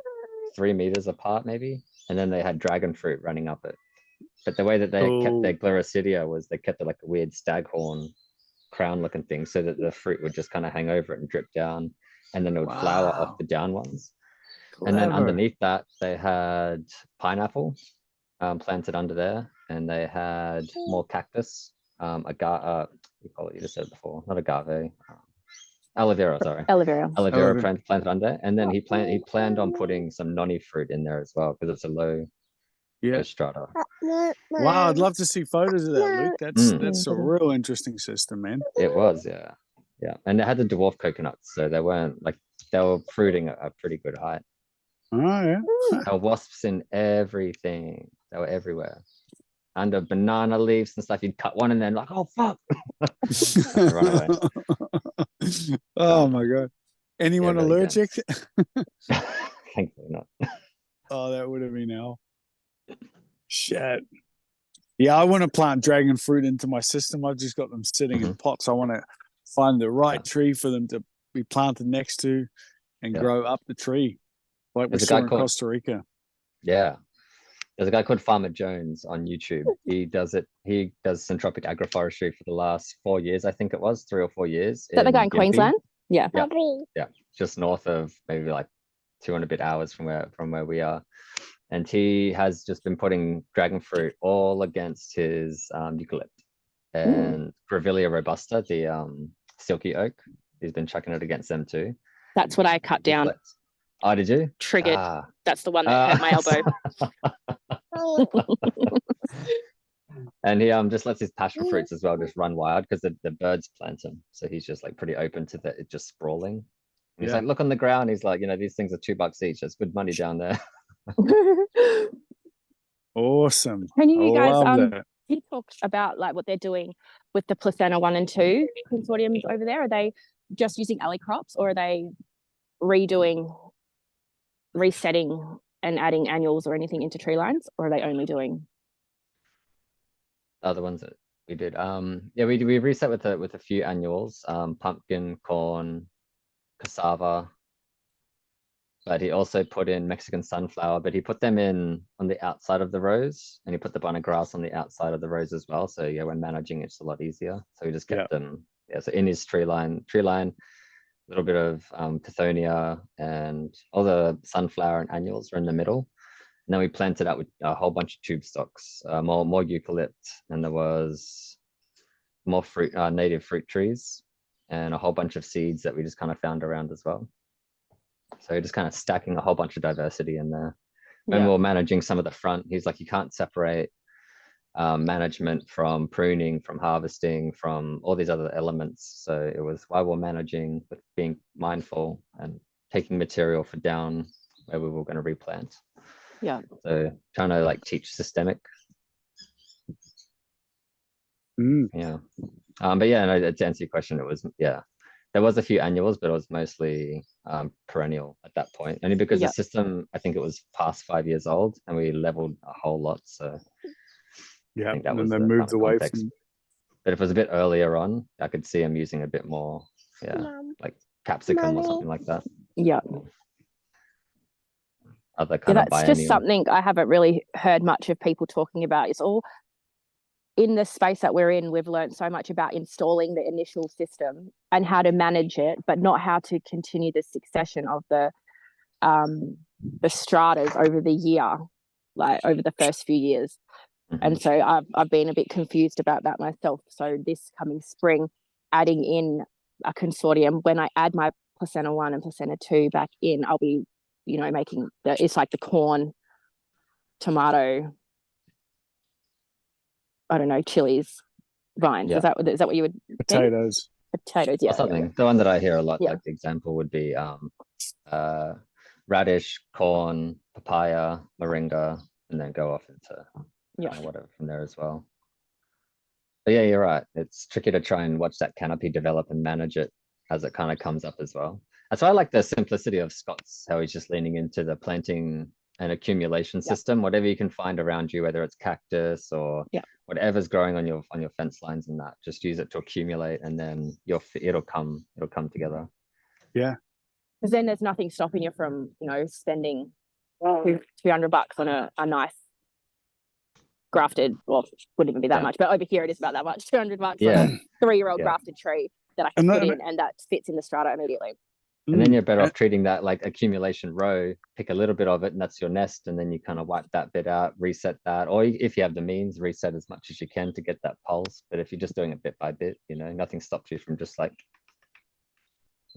3 meters apart maybe, and then they had dragon fruit running up it. But the way that they kept their Gliricidia was they kept it like a weird staghorn crown looking thing, so that the fruit would just kind of hang over it and drip down, and then it would flower off the down ones. And then underneath that they had pineapple planted under there, and they had more cactus, you call it, you just said before, not agave, aloe vera, sorry. Aloe vera planted under, and then he planned on putting some noni fruit in there as well because it's a low strata. Wow, I'd love to see photos of that, Luke. That's a real interesting system, man. It was, yeah, and it had the dwarf coconuts, so they weren't like, they were fruiting a pretty good height. Oh yeah. There were wasps in everything. They were everywhere. Under banana leaves and stuff, you'd cut one and then like, oh fuck. Run away. Oh my God. Anyone really allergic? Thankfully not. Oh, that would have been hell. Shit. Yeah, I want to plant dragon fruit into my system. I've just got them sitting in pots. I want to find the right tree for them to be planted next to and grow up the tree, like we saw in Costa Rica. Yeah. There's a guy called Farmer Jones on YouTube. He does Syntropic Agroforestry for the last 4 years, I think it was, 3 or 4 years. Is that the guy in Queensland? Yeah. Yeah, just north of maybe like 200 bit hours from where we are. And he has just been putting dragon fruit all against his eucalypt and Grevillea robusta, the silky oak. He's been chucking it against them too. That's what I cut down. Oh, did you? Triggered. That's the one that hurt my elbow. And he just lets his passion fruits as well just run wild because the birds plant them. So he's just like pretty open to it just sprawling. And he's like, look on the ground. He's like, these things are $2 each. That's good money down there. Awesome. Can you guys you talk about like what they're doing with the placenta 1 and 2 consortiums over there? Are they just using alley crops, or are they resetting and adding annuals or anything into tree lines, or are they only doing? Other ones that we did. Yeah, we reset with a few annuals, pumpkin, corn, cassava. But he also put in Mexican sunflower, but he put them in on the outside of the rows, and he put the bunna grass on the outside of the rows as well. So yeah, when managing, it's a lot easier. So we just kept them, yeah. So in his tree line, a little bit of Pithonia, and all the sunflower and annuals are in the middle. And then we planted out with a whole bunch of tube stocks, more eucalypt, and there was more fruit, native fruit trees, and a whole bunch of seeds that we just kind of found around as well. So just kind of stacking a whole bunch of diversity in there. When we were managing some of the front, he's like, you can't separate management from pruning, from harvesting, from all these other elements. So it was while we're managing, with being mindful and taking material for down where we were going to replant. Yeah. So trying to like teach systemic. Yeah. But yeah, no, to answer your question, it was, yeah, there was a few annuals, but it was mostly perennial at that point. Only because the system, I think it was past 5 years old, and we leveled a whole lot. So yeah, I think that and was then the moved kind of away context. from. But if it was a bit earlier on, I could see him using a bit more, like capsicum or something like that. Yeah. Other kind of that's biennial. just something I haven't really heard much of people talking about. It's all in the space that we're in. We've learned so much about installing the initial system and how to manage it, but not how to continue the succession of the stratas over the year, like over the first few years. And so I've been a bit confused about that myself. So this coming spring, adding in a consortium, when I add my placenta 1 and placenta 2 back in, I'll be, making it's like the corn, tomato, I don't know, chilies, vines. Is that what you would Potatoes? Potatoes, yeah. Or something. Yeah. The one that I hear a lot, Yeah. like the example would be radish, corn, papaya, moringa, and then go off into whatever from there as well. But yeah, you're right. It's tricky to try and watch that canopy develop and manage it as it kind of comes up as well. That's why I like the simplicity of Scott's, how he's just leaning into the planting and accumulation system, whatever you can find around you, whether it's cactus or whatever's growing on your fence lines, and that just use it to accumulate, and then it'll come together. Yeah. Because then there's nothing stopping you from, spending $200 on a nice grafted, well, wouldn't even be that much, but over here it is about that much, $200 on a 3-year-old grafted tree that I can put in, and that fits in the strata immediately. And then you're better off treating that like accumulation row, pick a little bit of it, and that's your nest, and then you kind of wipe that bit out, reset that, or if you have the means, reset as much as you can to get that pulse. But if you're just doing it bit by bit, nothing stops you from just like.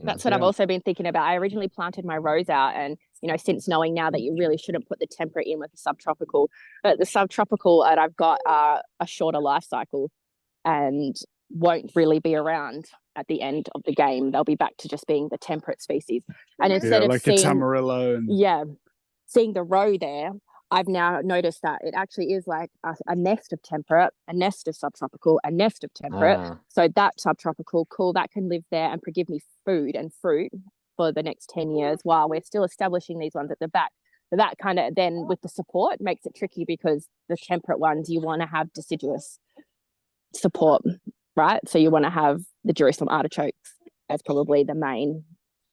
That's what I've also been thinking about. I originally planted my rose out, and since knowing now that you really shouldn't put the temperate in with the subtropical, but the subtropical that I've got are a shorter life cycle and won't really be around at the end of the game. They'll be back to just being the temperate species. And instead of like seeing a Tamarillo and seeing the row there, I've now noticed that it actually is like a nest of temperate, a nest of subtropical, a nest of temperate. So that subtropical, that can live there and give me food and fruit for the next 10 years while we're still establishing these ones at the back. But that kind of then with the support makes it tricky, because the temperate ones, you want to have deciduous support, right? So you want to have the Jerusalem artichokes as probably the main.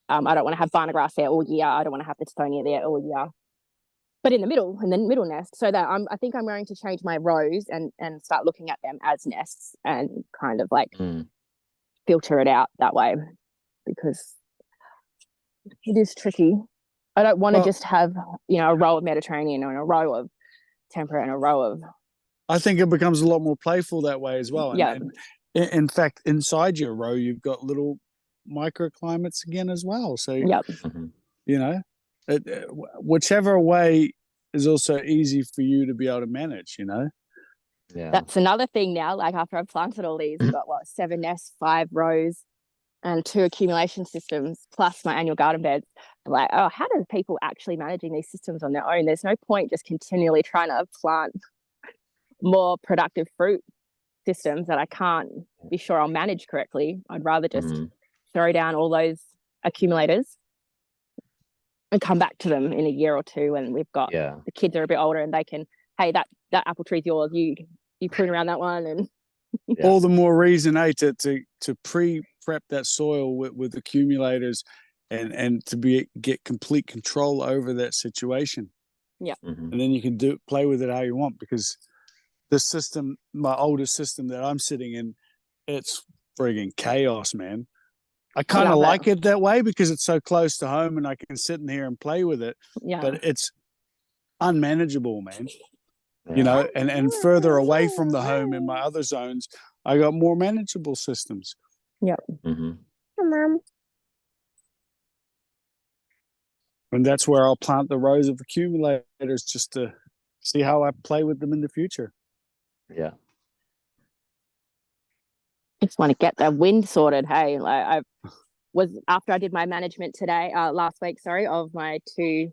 I don't want to have barna grass there all year. I don't want to have the Tithonia there all year. But in the middle nest, so that I think I'm going to change my rows and start looking at them as nests and kind of like filter it out that way, because it is tricky. I don't want to just have, a row of Mediterranean and a row of temperate and a row of. I think it becomes a lot more playful that way as well. And in fact, inside your row, you've got little microclimates again as well. So, whichever way is also easy for you to be able to manage, That's another thing now. Like after I've planted all these, I've got 7 nests, 5 rows, and 2 accumulation systems, plus my annual garden beds. I'm like, oh, how do people actually managing these systems on their own? There's no point just continually trying to plant more productive fruit systems that I can't be sure I'll manage correctly, I'd rather just throw down all those accumulators and come back to them in a year or two when we've got the kids are a bit older and they can, hey, that apple tree's yours, you prune around that one. And all the more reason, to pre-prep that soil with accumulators and to get complete control over that situation. Yeah. And then you can play with it how you want, because the system, my older system that I'm sitting in, it's frigging chaos, man. I kind of like it that way because it's so close to home and I can sit in here and play with it. Yeah. But it's unmanageable, man. You know, and further away from the home in my other zones, I got more manageable systems. Yep. Mom. And that's where I'll plant the rows of accumulators just to see how I play with them in the future. Yeah. Just want to get the wind sorted. Hey, like after I did my management today, last week, of my two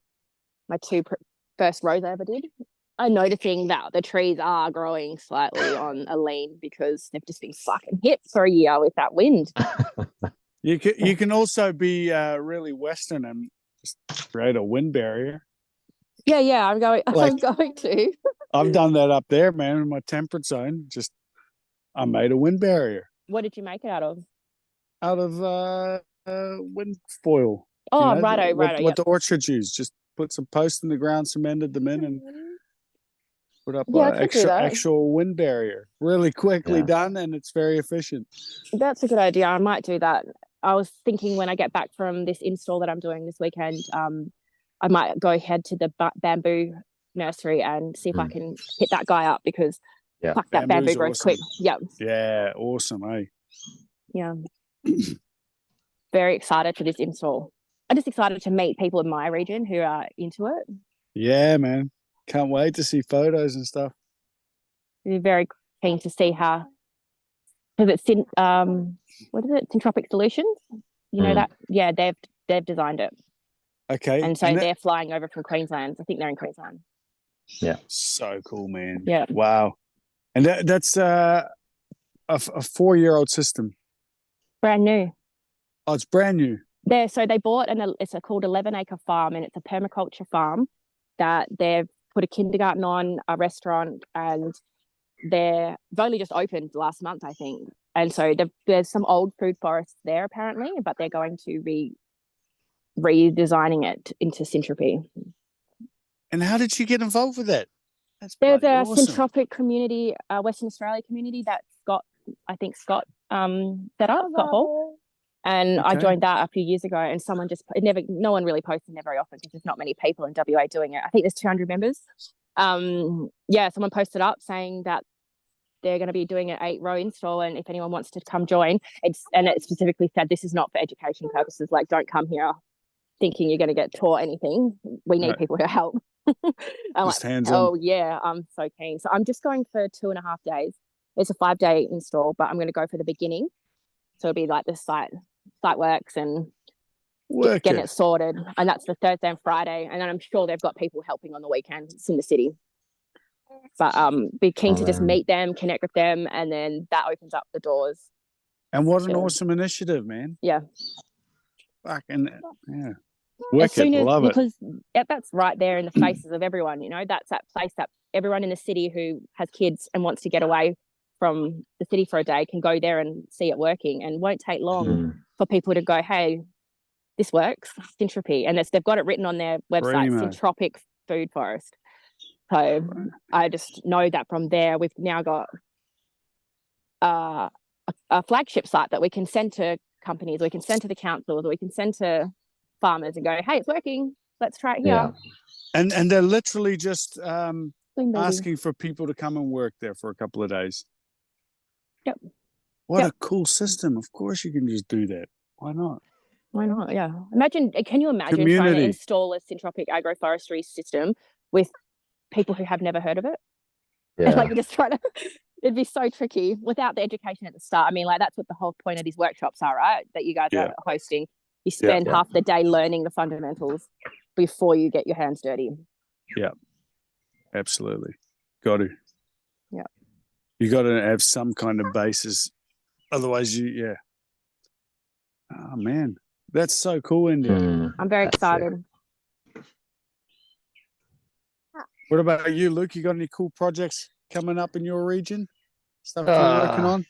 first rows I ever did. I'm noticing that the trees are growing slightly on a lean because they've just been fucking hit for a year with that wind. You can also be really Western and just create a wind barrier. Yeah, I'm going to. I've done that up there, man, in my temperate zone. Just I made a wind barrier. What did you make it out of? Out of wind foil. Oh, righto. What the orchards use. Just put some posts in the ground, cemented them in, and put up an actual wind barrier. Really quickly done, and it's very efficient. That's a good idea. I might do that. I was thinking when I get back from this install that I'm doing this weekend, I might go ahead to the bamboo nursery and see if I can hit that guy up, because fuck, that bamboo grows quick. Yep. Yeah, awesome, eh? Yeah. Very excited for this install. I'm just excited to meet people in my region who are into it. Yeah, man. Can't wait to see photos and stuff. We're very keen to see how, because it's what is it? Syntropic Solutions. You know that? Yeah, they've designed it. Okay. And so they're flying over from Queensland. I think they're in Queensland. Yeah. So cool, man. Yeah. Wow. And that's a 4-year-old system. Brand new. Oh, it's brand new. So they bought it's called 11-acre farm, and it's a permaculture farm that they've put a kindergarten on, a restaurant, and they've only just opened last month, I think. And so there's some old food forests there apparently, but they're going to be redesigning it into Syntropy. And how did you get involved with that? There's a awesome Syntropic community, Western Australia community that Scott set up, Scott Hall. And I joined that a few years ago, and someone no one really posts in there very often because there's not many people in WA doing it. I think there's 200 members. Someone posted up saying that they're going to be doing an 8-row install, and if anyone wants to come join, it specifically said this is not for education purposes. Like, don't come here thinking you're going to get taught anything. We need people to help. I'm just like, hands-on. Yeah, I'm so keen. So I'm just going for 2.5 days. It's a 5-day install, but I'm going to go for the beginning. So it'll be like the site works and getting it sorted. And that's the Thursday and Friday. And then I'm sure they've got people helping on the weekend. It's in the city. But be keen to just meet them, connect with them, and then that opens up the doors. And what an awesome initiative, man. Yeah. Fucking wicked, love it. Because that's right there in the faces of everyone, that's that place that everyone in the city who has kids and wants to get away from the city for a day can go there and see it working, and won't take long for people to go, hey, this works, Syntropy. And they've got it written on their website, Syntropic Food Forest. So I just know that from there, we've now got a flagship site that we can send to companies, we can send to the councils, or we can send to farmers and go, hey, it's working, let's try it here. Yeah. And they're literally just asking for people to come and work there for a couple of days. Yep. What a cool system. Of course you can just do that. Why not? Why not? Yeah. Can you imagine trying to install a Syntropic agroforestry system with people who have never heard of it? Yeah. And you're just trying to, it'd be so tricky without the education at the start. I mean, that's what the whole point of these workshops are, right? That you guys are hosting. You spend half the day learning the fundamentals before you get your hands dirty. Yeah. Absolutely. Got to. Yeah. You got to have some kind of basis. Otherwise, oh man, that's so cool, India. I'm very That's sick. excited. What about you, Luke? You got any cool projects coming up in your region? Stuff you're working on?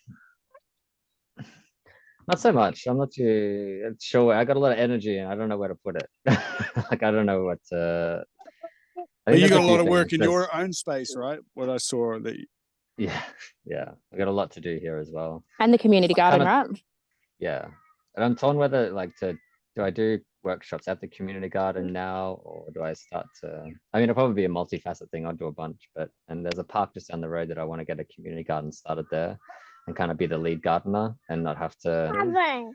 Not so much. I'm not too sure. I got a lot of energy and I don't know where to put it. Like I don't know what to. But you got a lot of few work things. in your own space, right? What I saw that. Yeah, I got a lot to do here as well. And the community garden, Kinda- right? Yeah, and I'm torn whether do I do workshops at the community garden now, or do I start to? I mean, it'll probably be a multifaceted thing. I'll do a bunch, and there's a park just down the road that I want to get a community garden started there, and kind of be the lead gardener and not have to.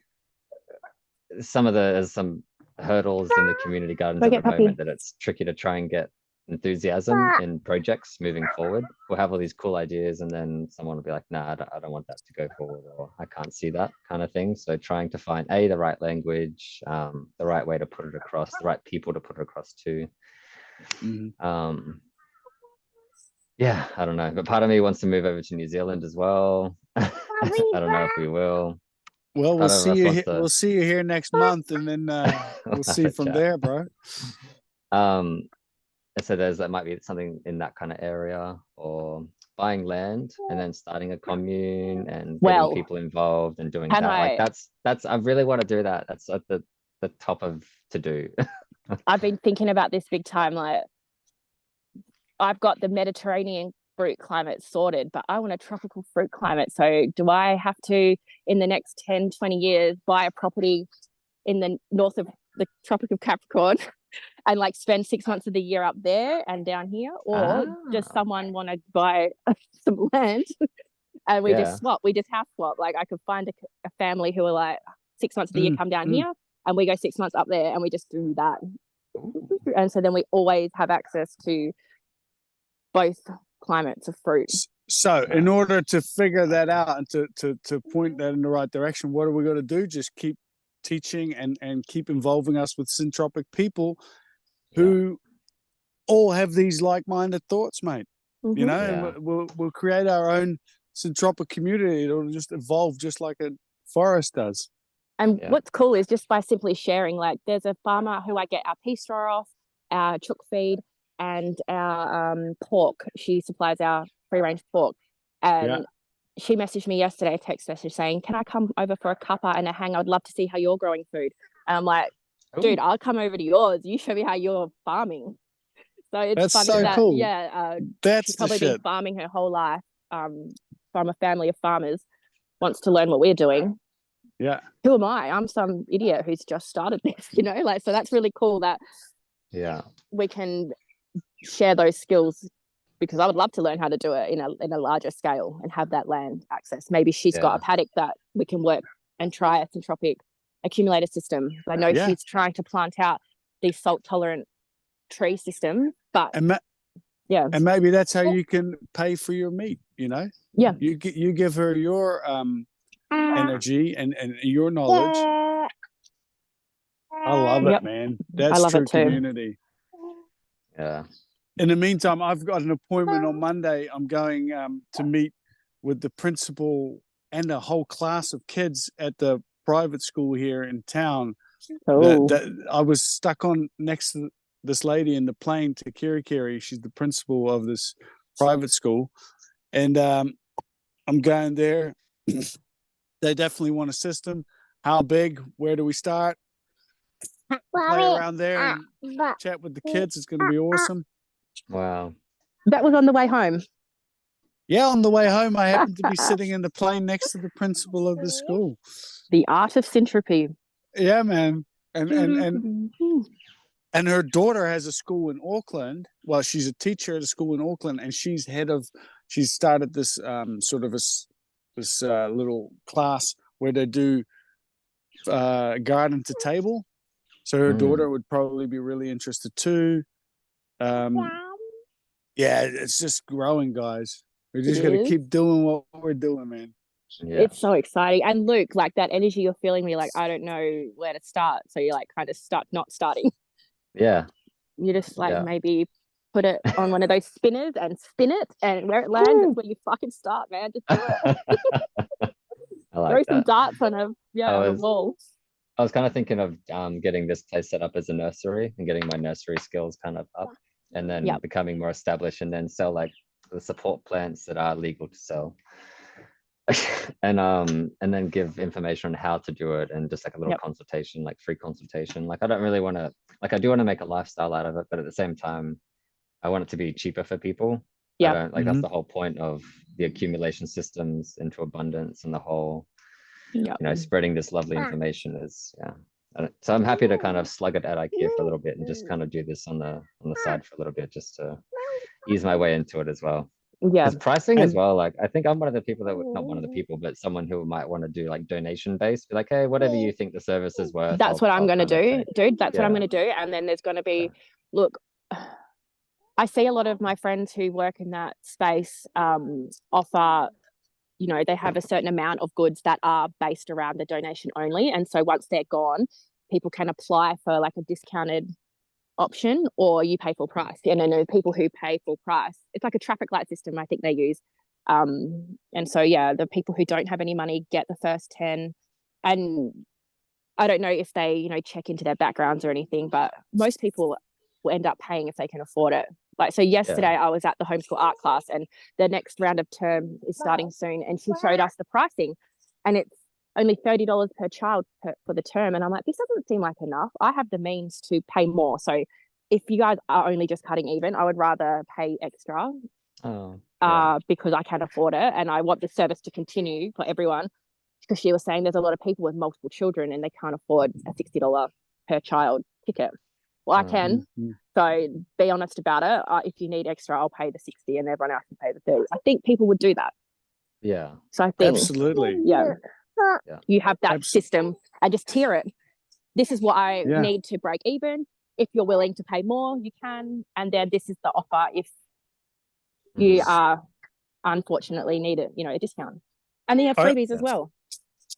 There's some hurdles in the community gardens at the moment that it's tricky to try and get enthusiasm in projects moving forward. We'll have all these cool ideas and then someone will be like, nah, I don't want that to go forward, or I can't see that kind of thing. So trying to find the right language, the right way to put it across, the right people to put it across to. Yeah, I don't know, but part of me wants to move over to New Zealand as well. I don't know if we will. Well, we'll see you. We'll see you here next month, and then we'll see from there, bro. So that might be something in that kind of area, or buying land and then starting a commune and getting people involved and doing that. Like that's I really want to do that. That's at the top of to do. I've been thinking about this big time. Like, I've got the Mediterranean fruit climate sorted, but I want a tropical fruit climate. So do I have to, in the next 10, 20 years, buy a property in the north of the Tropic of Capricorn and like spend 6 months of the year up there and down here? Or does someone want to buy some land and we just swap? We just house swap. Like, I could find a family who are like 6 months of the year come down here, and we go 6 months up there, and we just do that. And so then we always have access to both climates of fruit. So in order to figure that out and to point that in the right direction, what are we going to do? Just keep teaching and keep involving us with Syntropic people who all have these like-minded thoughts, mate. You know, and we'll create our own Syntropic community. It'll just evolve just like a forest does. And what's cool is just by simply sharing, like, there's a farmer who I get our pea straw off, our chook feed, and our pork. She supplies our free-range pork. And she messaged me yesterday, a text message saying, can I come over for a cuppa and a hang? I'd love to see how you're growing food. And I'm like, dude, I'll come over to yours. You show me how you're farming. So it's that's funny so that, cool. That's she's probably been farming her whole life, from a family of farmers, wants to learn what we're doing. Yeah. Who am I? I'm some idiot who's just started this, you know? Like, so that's really cool that we can share those skills, because I would love to learn how to do it in a larger scale and have that land access. Maybe she's got a paddock that we can work and try a Syntropic accumulator system. I know she's trying to plant out these salt tolerant tree systems, but and maybe that's how you can pay for your meat, you know? Yeah. You give her your energy and your knowledge. I love it, man. That's true community. Yeah. In the meantime, I've got an appointment on Monday. I'm going to meet with the principal and a whole class of kids at the private school here in town. That I was stuck on next to this lady in the plane to Kirikiri. She's the principal of this private school. And I'm going there. They definitely want a system. How big? Where do we start? Play around there and chat with the kids. It's going to be awesome. Wow. That was on the way home. Yeah, on the way home, I happened to be sitting in the plane next to the principal of the school. The art of Syntropy. Yeah, man. And her daughter has a school in Auckland. Well, she's a teacher at a school in Auckland, and she's started this sort of this little class where they do garden to table. So her daughter would probably be really interested too. Yeah, it's just growing, guys. We're just going to keep doing what we're doing, man. Yeah. It's so exciting. And Luke, like, that energy you're feeling, me like, I don't know where to start. So you're like kind of not starting. Yeah. You just like maybe put it on one of those spinners and spin it, and where it lands, that's where you fucking start, man. Just do it. I like Throw some that. darts on a on a wall. I was kind of thinking of getting this place set up as a nursery and getting my nursery skills kind of up, and then becoming more established, and then sell like the support plants that are legal to sell. And then give information on how to do it, and just like a little consultation, like free consultation. Like I don't really want to, like I do want to make a lifestyle out of it, but at the same time I want it to be cheaper for people. I don't, like that's the whole point of the accumulation systems into abundance, and the whole you know, spreading this lovely information is so I'm happy to kind of slug it at IKEA for a little bit and just kind of do this on the side for a little bit, just to ease my way into it as well. Because pricing as well, like I think I'm one of the people that would, not one of the people, but someone who might want to do like donation based, be like, hey, whatever you think the service is worth. That's what I'm going to do, dude. That's what I'm going to do. And then there's going to be, look, I see a lot of my friends who work in that space offer, you know, they have a certain amount of goods that are based around the donation only. And so once they're gone, people can apply for like a discounted option, or you pay full price. And I know people who pay full price, it's like a traffic light system I think they use. And so the people who don't have any money get the first 10. And I don't know if they, you know, check into their backgrounds or anything, but most people will end up paying if they can afford it. Like, so yesterday I was at the homeschool art class, and the next round of term is starting soon, and she showed us the pricing, and it's only $30 per child for the term. And I'm like, this doesn't seem like enough. I have the means to pay more. So if you guys are only just cutting even, I would rather pay extra because I can afford it, and I want the service to continue for everyone. Because she was saying there's a lot of people with multiple children and they can't afford a $60 per child ticket. Well, I can. So be honest about it. If you need extra, I'll pay the 60 and everyone else can pay the 30. I think people would do that. Yeah. So I think absolutely. You have that system and just tier it. This is what I need to break even. If you're willing to pay more, you can. And then this is the offer if you are unfortunately need a discount. And then you have freebies as well.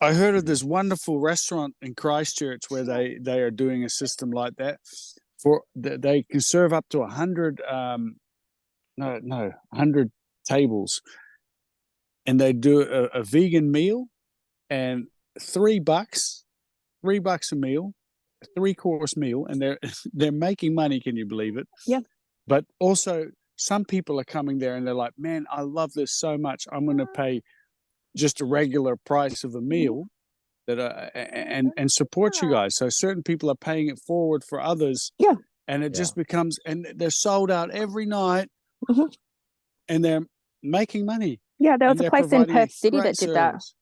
I heard of this wonderful restaurant in Christchurch where they are doing a system like that. They can serve up to 100 100 tables, and they do a vegan meal, and $3 a meal, a 3-course meal, and they're making money. Can you believe it? Yeah. But also some people are coming there and they're like, man, I love this so much. I'm going to pay just a regular price of a meal and support you guys. So certain people are paying it forward for others. Yeah. And it just becomes, and they're sold out every night, and they're making money. Yeah, there was a place in Perth City that did that. service.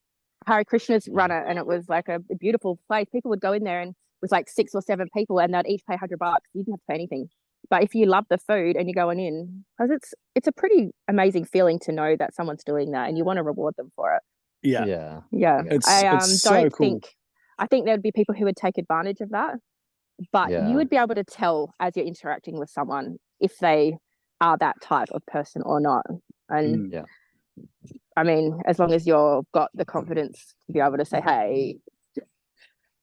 Hari Krishna's run it, and it was like a beautiful place. People would go in there and it was like 6 or 7 people, and they'd each pay $100. You didn't have to pay anything. But if you love the food and you're going in, because it's a pretty amazing feeling to know that someone's doing that and you want to reward them for it. Yeah. It's so cool. I think there would be people who would take advantage of that, but you would be able to tell as you're interacting with someone if they are that type of person or not. And I mean, as long as you've got the confidence to be able to say, hey,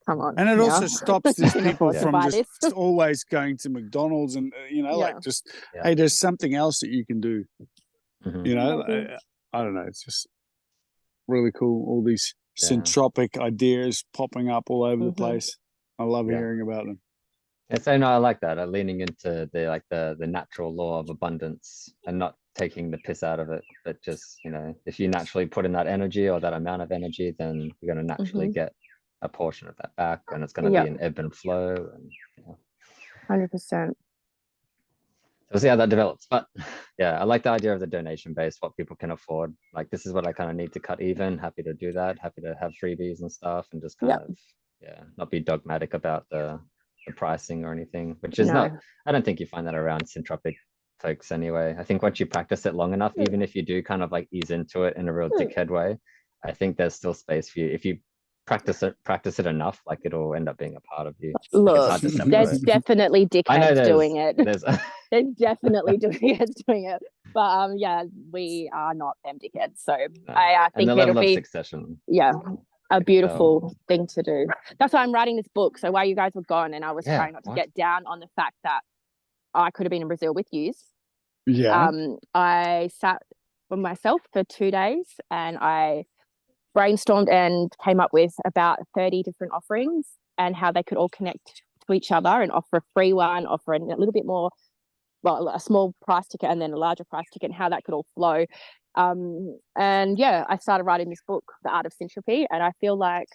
come on. And it also stops these people from just always going to McDonald's and, like just, hey, there's something else that you can do. I don't know. It's just really cool. All these syntropic ideas popping up all over the place. I love hearing about them. Yeah, so no, I like that. Leaning into the natural law of abundance and not taking the piss out of it, but just, if you naturally put in that energy or that amount of energy, then you're going to naturally get a portion of that back, and it's going to be an ebb and flow. And 100%. We'll see how that develops. But I like the idea of the donation base, what people can afford. Like, this is what I kind of need to cut even. Happy to do that. Happy to have freebies and stuff, and just kind of not be dogmatic about the pricing or anything, which is not, I don't think you find that around Syntropic folks anyway. I think once you practice it long enough, even if you do kind of like ease into it in a real dickhead way, I think there's still space for you. If you practice it enough, like it'll end up being a part of you. Look, there's definitely dickheads doing it. There's definitely dickheads doing it. But we are not them dickheads. So I think it'll be succession. A beautiful thing to do. That's why I'm writing this book. So while you guys were gone, and I was trying not to get down on the fact that I could have been in Brazil with you, Yeah. I sat for myself for 2 days and I brainstormed and came up with about 30 different offerings and how they could all connect to each other and offer a free one, offer a little bit more, well, a small price ticket and then a larger price ticket, and how that could all flow. And yeah, I started writing this book, The Art of Syntropy, and I feel like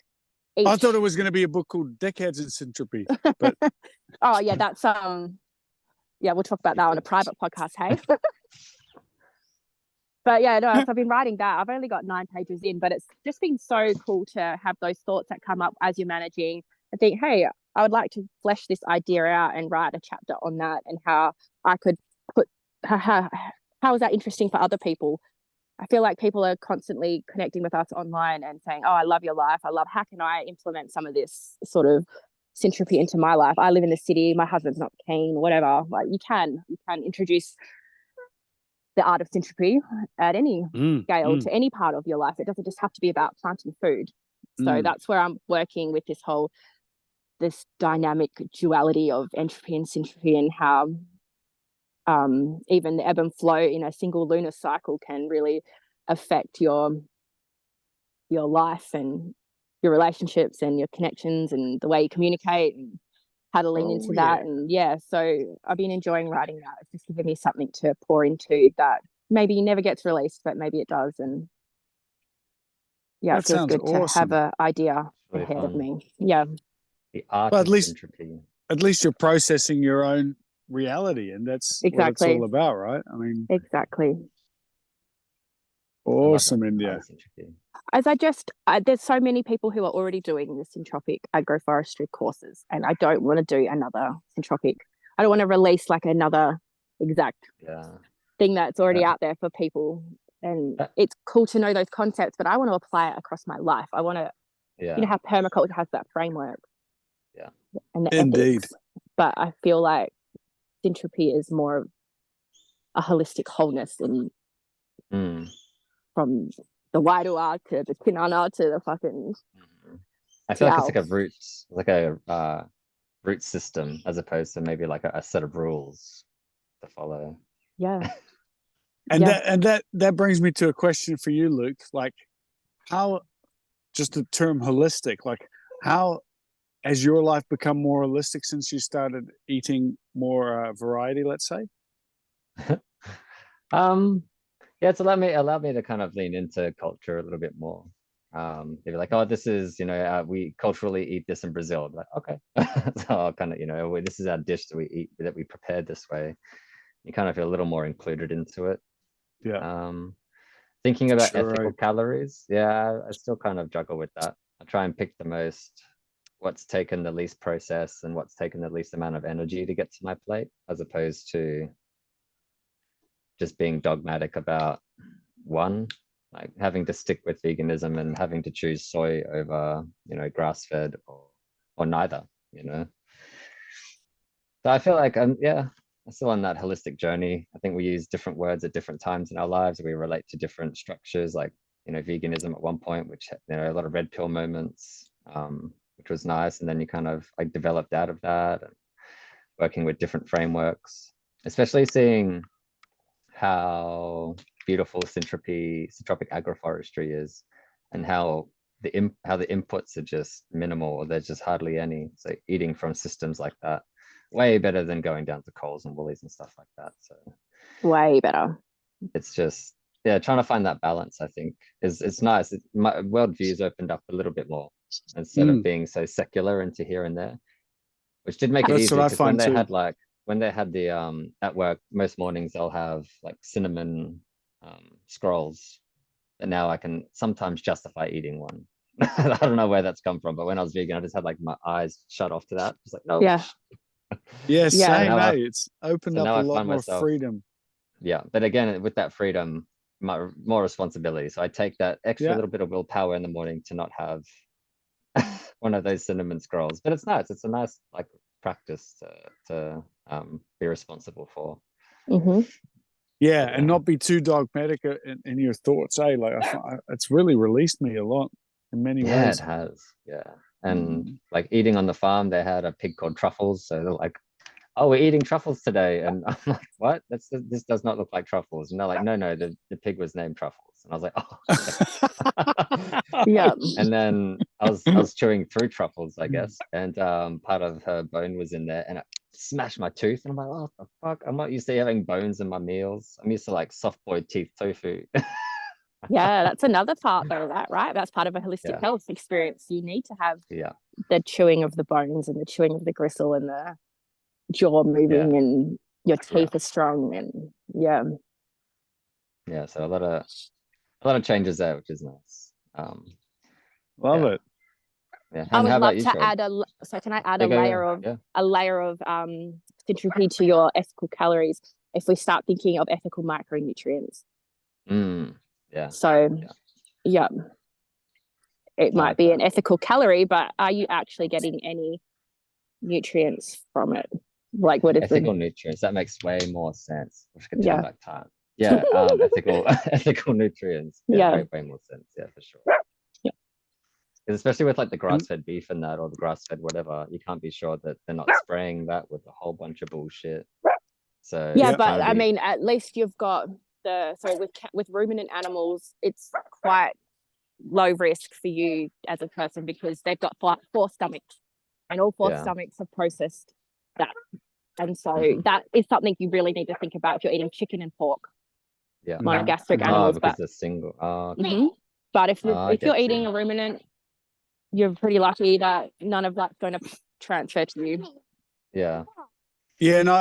I thought it was going to be a book called Decades in Syntropy, but oh yeah, that's yeah, we'll talk about that on a private podcast, hey. But yeah, no, so I've been writing that. I've only got 9 pages in, but it's just been so cool to have those thoughts that come up as you're managing and think, hey, I would like to flesh this idea out and write a chapter on that, and how I could put how is that interesting for other people. I feel like people are constantly connecting with us online and saying, oh, I love your life. I love, how can I implement some of this sort of syntropy into my life? I live in the city. My husband's not keen, whatever. Like you can introduce the art of syntropy at any scale to any part of your life. It doesn't just have to be about planting food. So that's where I'm working with this dynamic duality of entropy and syntropy, and how even the ebb and flow in a single lunar cycle can really affect your life and your relationships and your connections and the way you communicate, and how to lean into that. And yeah, so I've been enjoying writing that. It's just given me something to pour into that maybe never gets released, but maybe it does. And yeah, it feels good to have an idea Really ahead fun. of me. Yeah. The art Well, of syntropy. at least you're processing your own reality, and that's what it's all about, right? I mean, exactly. Awesome, India. As there's so many people who are already doing the Syntropic agroforestry courses, and I don't want to do another Syntropic. I don't want to release like another exact thing that's already out there for people. And it's cool to know those concepts, but I want to apply it across my life. I want to, you know how permaculture has that framework. Yeah. And the Indeed. ethics, but I feel like Syntropy is more of a holistic wholeness, and from the Wairua to the Kinana to the fucking. I feel like it's like a root system, as opposed to maybe like a set of rules to follow. Yeah. And that brings me to a question for you, Luke. Like, how, just the term holistic, like how has your life become more holistic since you started eating more variety, let's say? Yeah, it's allowed me to kind of lean into culture a little bit more. They'd be like, oh, this is, we culturally eat this in Brazil. I'm like, okay. So I'll kind of, this is our dish that we eat, that we prepared this way. You kind of feel a little more included into it. Yeah. Thinking about ethical calories, yeah, I still kind of juggle with that. I try and pick what's taken the least process and what's taken the least amount of energy to get to my plate, as opposed to just being dogmatic about one, like having to stick with veganism and having to choose soy over, grass-fed or neither, So I feel like I'm still on that holistic journey. I think we use different words at different times in our lives. We relate to different structures, like, veganism at one point, which, a lot of red pill moments, which was nice. And then you kind of like developed out of that and working with different frameworks, especially seeing how beautiful syntropic agroforestry is, and how the inputs are just minimal, or there's just hardly any. So eating from systems like that, way better than going down to Coles and Woolies and stuff like that. So way better. It's just trying to find that balance, I think, it's nice. My worldview's opened up a little bit more instead of being so secular into here and there, which did make it easy, because when they had the at work, most mornings they'll have like cinnamon scrolls, and now I can sometimes justify eating one. I don't know where that's come from, but when I was vegan, I just had like my eyes shut off to that. It's like, no. Yeah, same. It's opened up a lot more freedom. Yeah, but again, with that freedom, more responsibility. So I take that extra little bit of willpower in the morning to not have one of those cinnamon scrolls. But it's nice. It's a nice like practice to be responsible for. Yeah, and not be too dogmatic in your thoughts. Like it's really released me a lot in many ways. Yeah, it has. Yeah, and like eating on the farm, they had a pig called Truffles. So like oh, we're eating truffles today. And I'm like, what? This does not look like truffles. And they're like, no, the pig was named Truffles. And I was like, oh. Yeah. And then I was chewing through truffles, I guess, and part of her bone was in there, and it smashed my tooth. And I'm like, oh, what the fuck? I'm not used to having bones in my meals. I'm used to like soft boiled teeth tofu. Yeah, that's another part of that, right? That's part of a holistic health experience. You need to have the chewing of the bones and the chewing of the gristle and the jaw moving and your teeth are strong and yeah. So a lot of changes there, which is nice. Love it. Yeah. I And would how love about you, to Sean? add so can I add Yeah, a go, layer of a layer of Syntropy to your ethical calories if we start thinking of ethical micronutrients? Yeah. So it might be an ethical calorie, but are you actually getting any nutrients from it? Like what is ethical nutrients? That makes way more sense. I should turn back time. Ethical nutrients. Way more sense. Yeah, for sure. Especially with like the grass-fed beef and that, or the grass-fed whatever, you can't be sure that they're not spraying that with a whole bunch of bullshit. So but I mean, at least you've got with ruminant animals, it's quite low risk for you as a person because they've got four stomachs, and all four stomachs have processed that, and so that is something you really need to think about if you're eating chicken and pork. Monogastric animals, because they're single. But if you're eating a ruminant, you're pretty lucky that none of that's going to transfer to you. Yeah, no,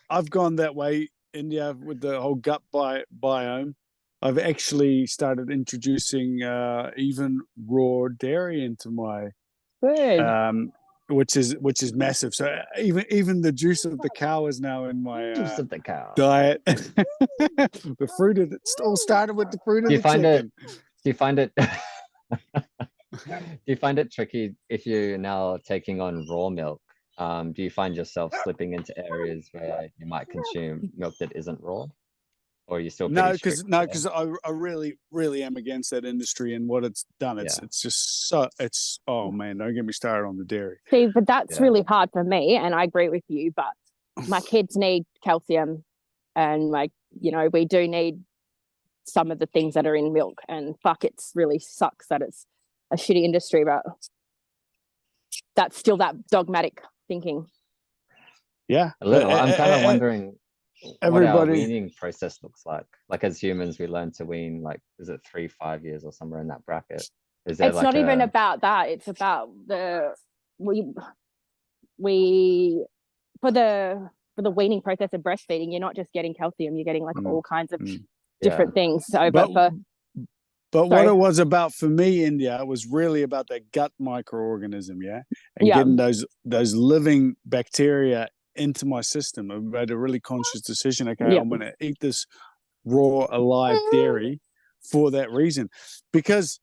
I've gone that way, India, with the whole gut biome. I've actually started introducing even raw dairy into my which is massive. So even the juice of the cow is now in my juice of the cow diet. The fruit of it all started with the fruit of the chicken. Do you find it tricky if you're now taking on raw milk? Do you find yourself slipping into areas where you might consume milk that isn't raw? Or are you still because I really am against that industry and what it's done. It's just oh man, don't get me started on the dairy. See, but that's really hard for me, and I agree with you, but my kids need calcium, and we do need some of the things that are in milk, and fuck, it's really sucks that it's a shitty industry, but that's still that dogmatic thinking. Yeah. A little. I'm kind of wondering what our weaning process looks like. Like as humans, we learn to wean, like, is it 3-5 years or somewhere in that bracket? It's not even about that. It's about we for the weaning process of breastfeeding, you're not just getting calcium, you're getting like all kinds of different things. So, but what it was about for me, India, was really about that gut microorganism, and getting those living bacteria into my system. I made a really conscious decision. Okay, I'm going to eat this raw, alive dairy for that reason, because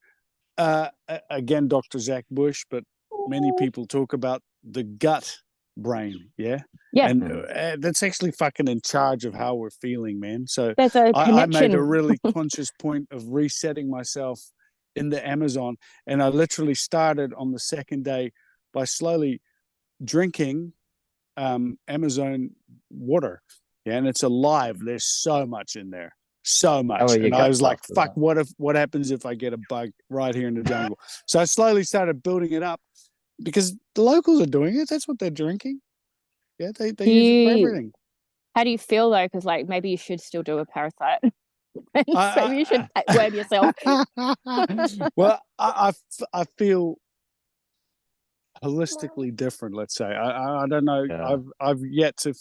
again, Dr. Zach Bush, but many people talk about the gut brain, and that's actually fucking in charge of how we're feeling, man. So I made a really conscious point of resetting myself in the Amazon, and I literally started on the second day by slowly drinking Amazon water, and it's alive. There's so much in there, so much. And I was like, fuck, what happens if I get a bug right here in the jungle? So I slowly started building it up, because the locals are doing it. That's what they're drinking. Yeah, they use it for everything. How do you feel though? Because like maybe you should still do a parasite. Maybe you should worm yourself. Well, I feel holistically different. Let's say I don't know. Yeah. I've yet to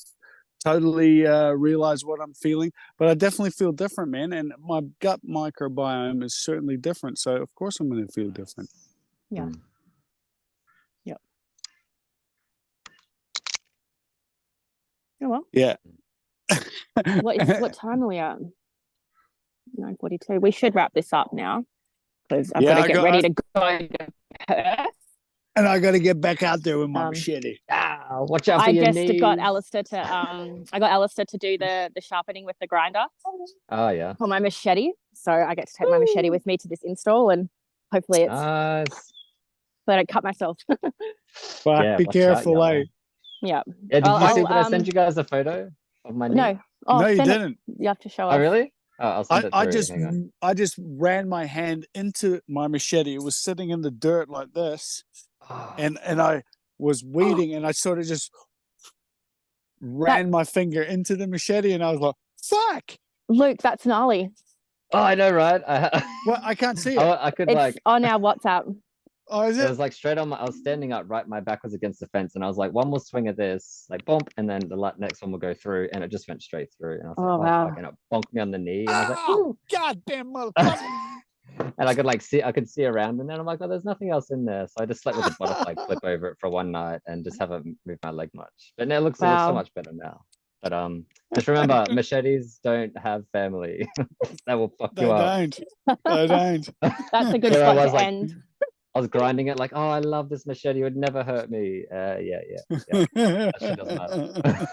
totally realize what I'm feeling, but I definitely feel different, man. And my gut microbiome is certainly different. So of course I'm going to feel different. Yeah. Oh well. Yeah. What time are we at? 9:42. We should wrap this up now, because I've got to get ready to go to Perth. And I got to get back out there with my machete. Watch out for your knees. I got Alistair to do the sharpening with the grinder. Oh yeah. For my machete, so I get to take my machete with me to this install, and hopefully it's so I don't cut myself. Fuck, be careful, eh? Yeah. Yeah, did Well, you see? I'll, Did I send you guys a photo of my knee? No. Oh, No, you send it. didn't. You have to show Oh, us. really? Oh, I'll send it I through. just Hang on. I just ran my hand into my machete. It was sitting in the dirt like this, Oh, and I was weeding, and I sort of just ran my finger into the machete, and I was like, "Fuck!" Luke, that's gnarly. oh, I know, right? Well, I can't see it. I could It's like. on our WhatsApp. Oh, is It it? was like straight on my. I was standing up, right. My back was against the fence, and I was like, one more swing of this, like bump, and then the next one will go through, and it just went straight through. And I was like, Oh, oh wow. fuck! And it bonked me on the knee, and I was like, Oh, goddamn motherfucker! and I could like see, I could see around, and then I'm like, oh, there's nothing else in there. So I just slept with a butterfly clip over it for one night, and just haven't moved my leg much. But now it looks so Wow. much better now. But just remember, machetes don't have family. That will fuck They you up. don't. They don't. That's a good There I spot was, to like, end. I was grinding it like, oh, I love this machete. It would never hurt me. Yeah. That shit doesn't matter.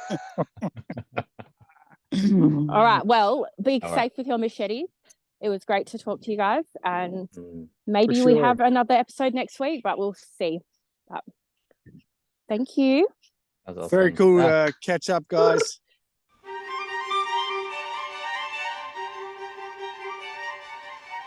All right. Well, be All safe right. with your machete. It was great to talk to you guys, and Mm. maybe For we sure. have another episode next week, but we'll see. But thank you. That was Very awesome. cool Ah. catch up, guys.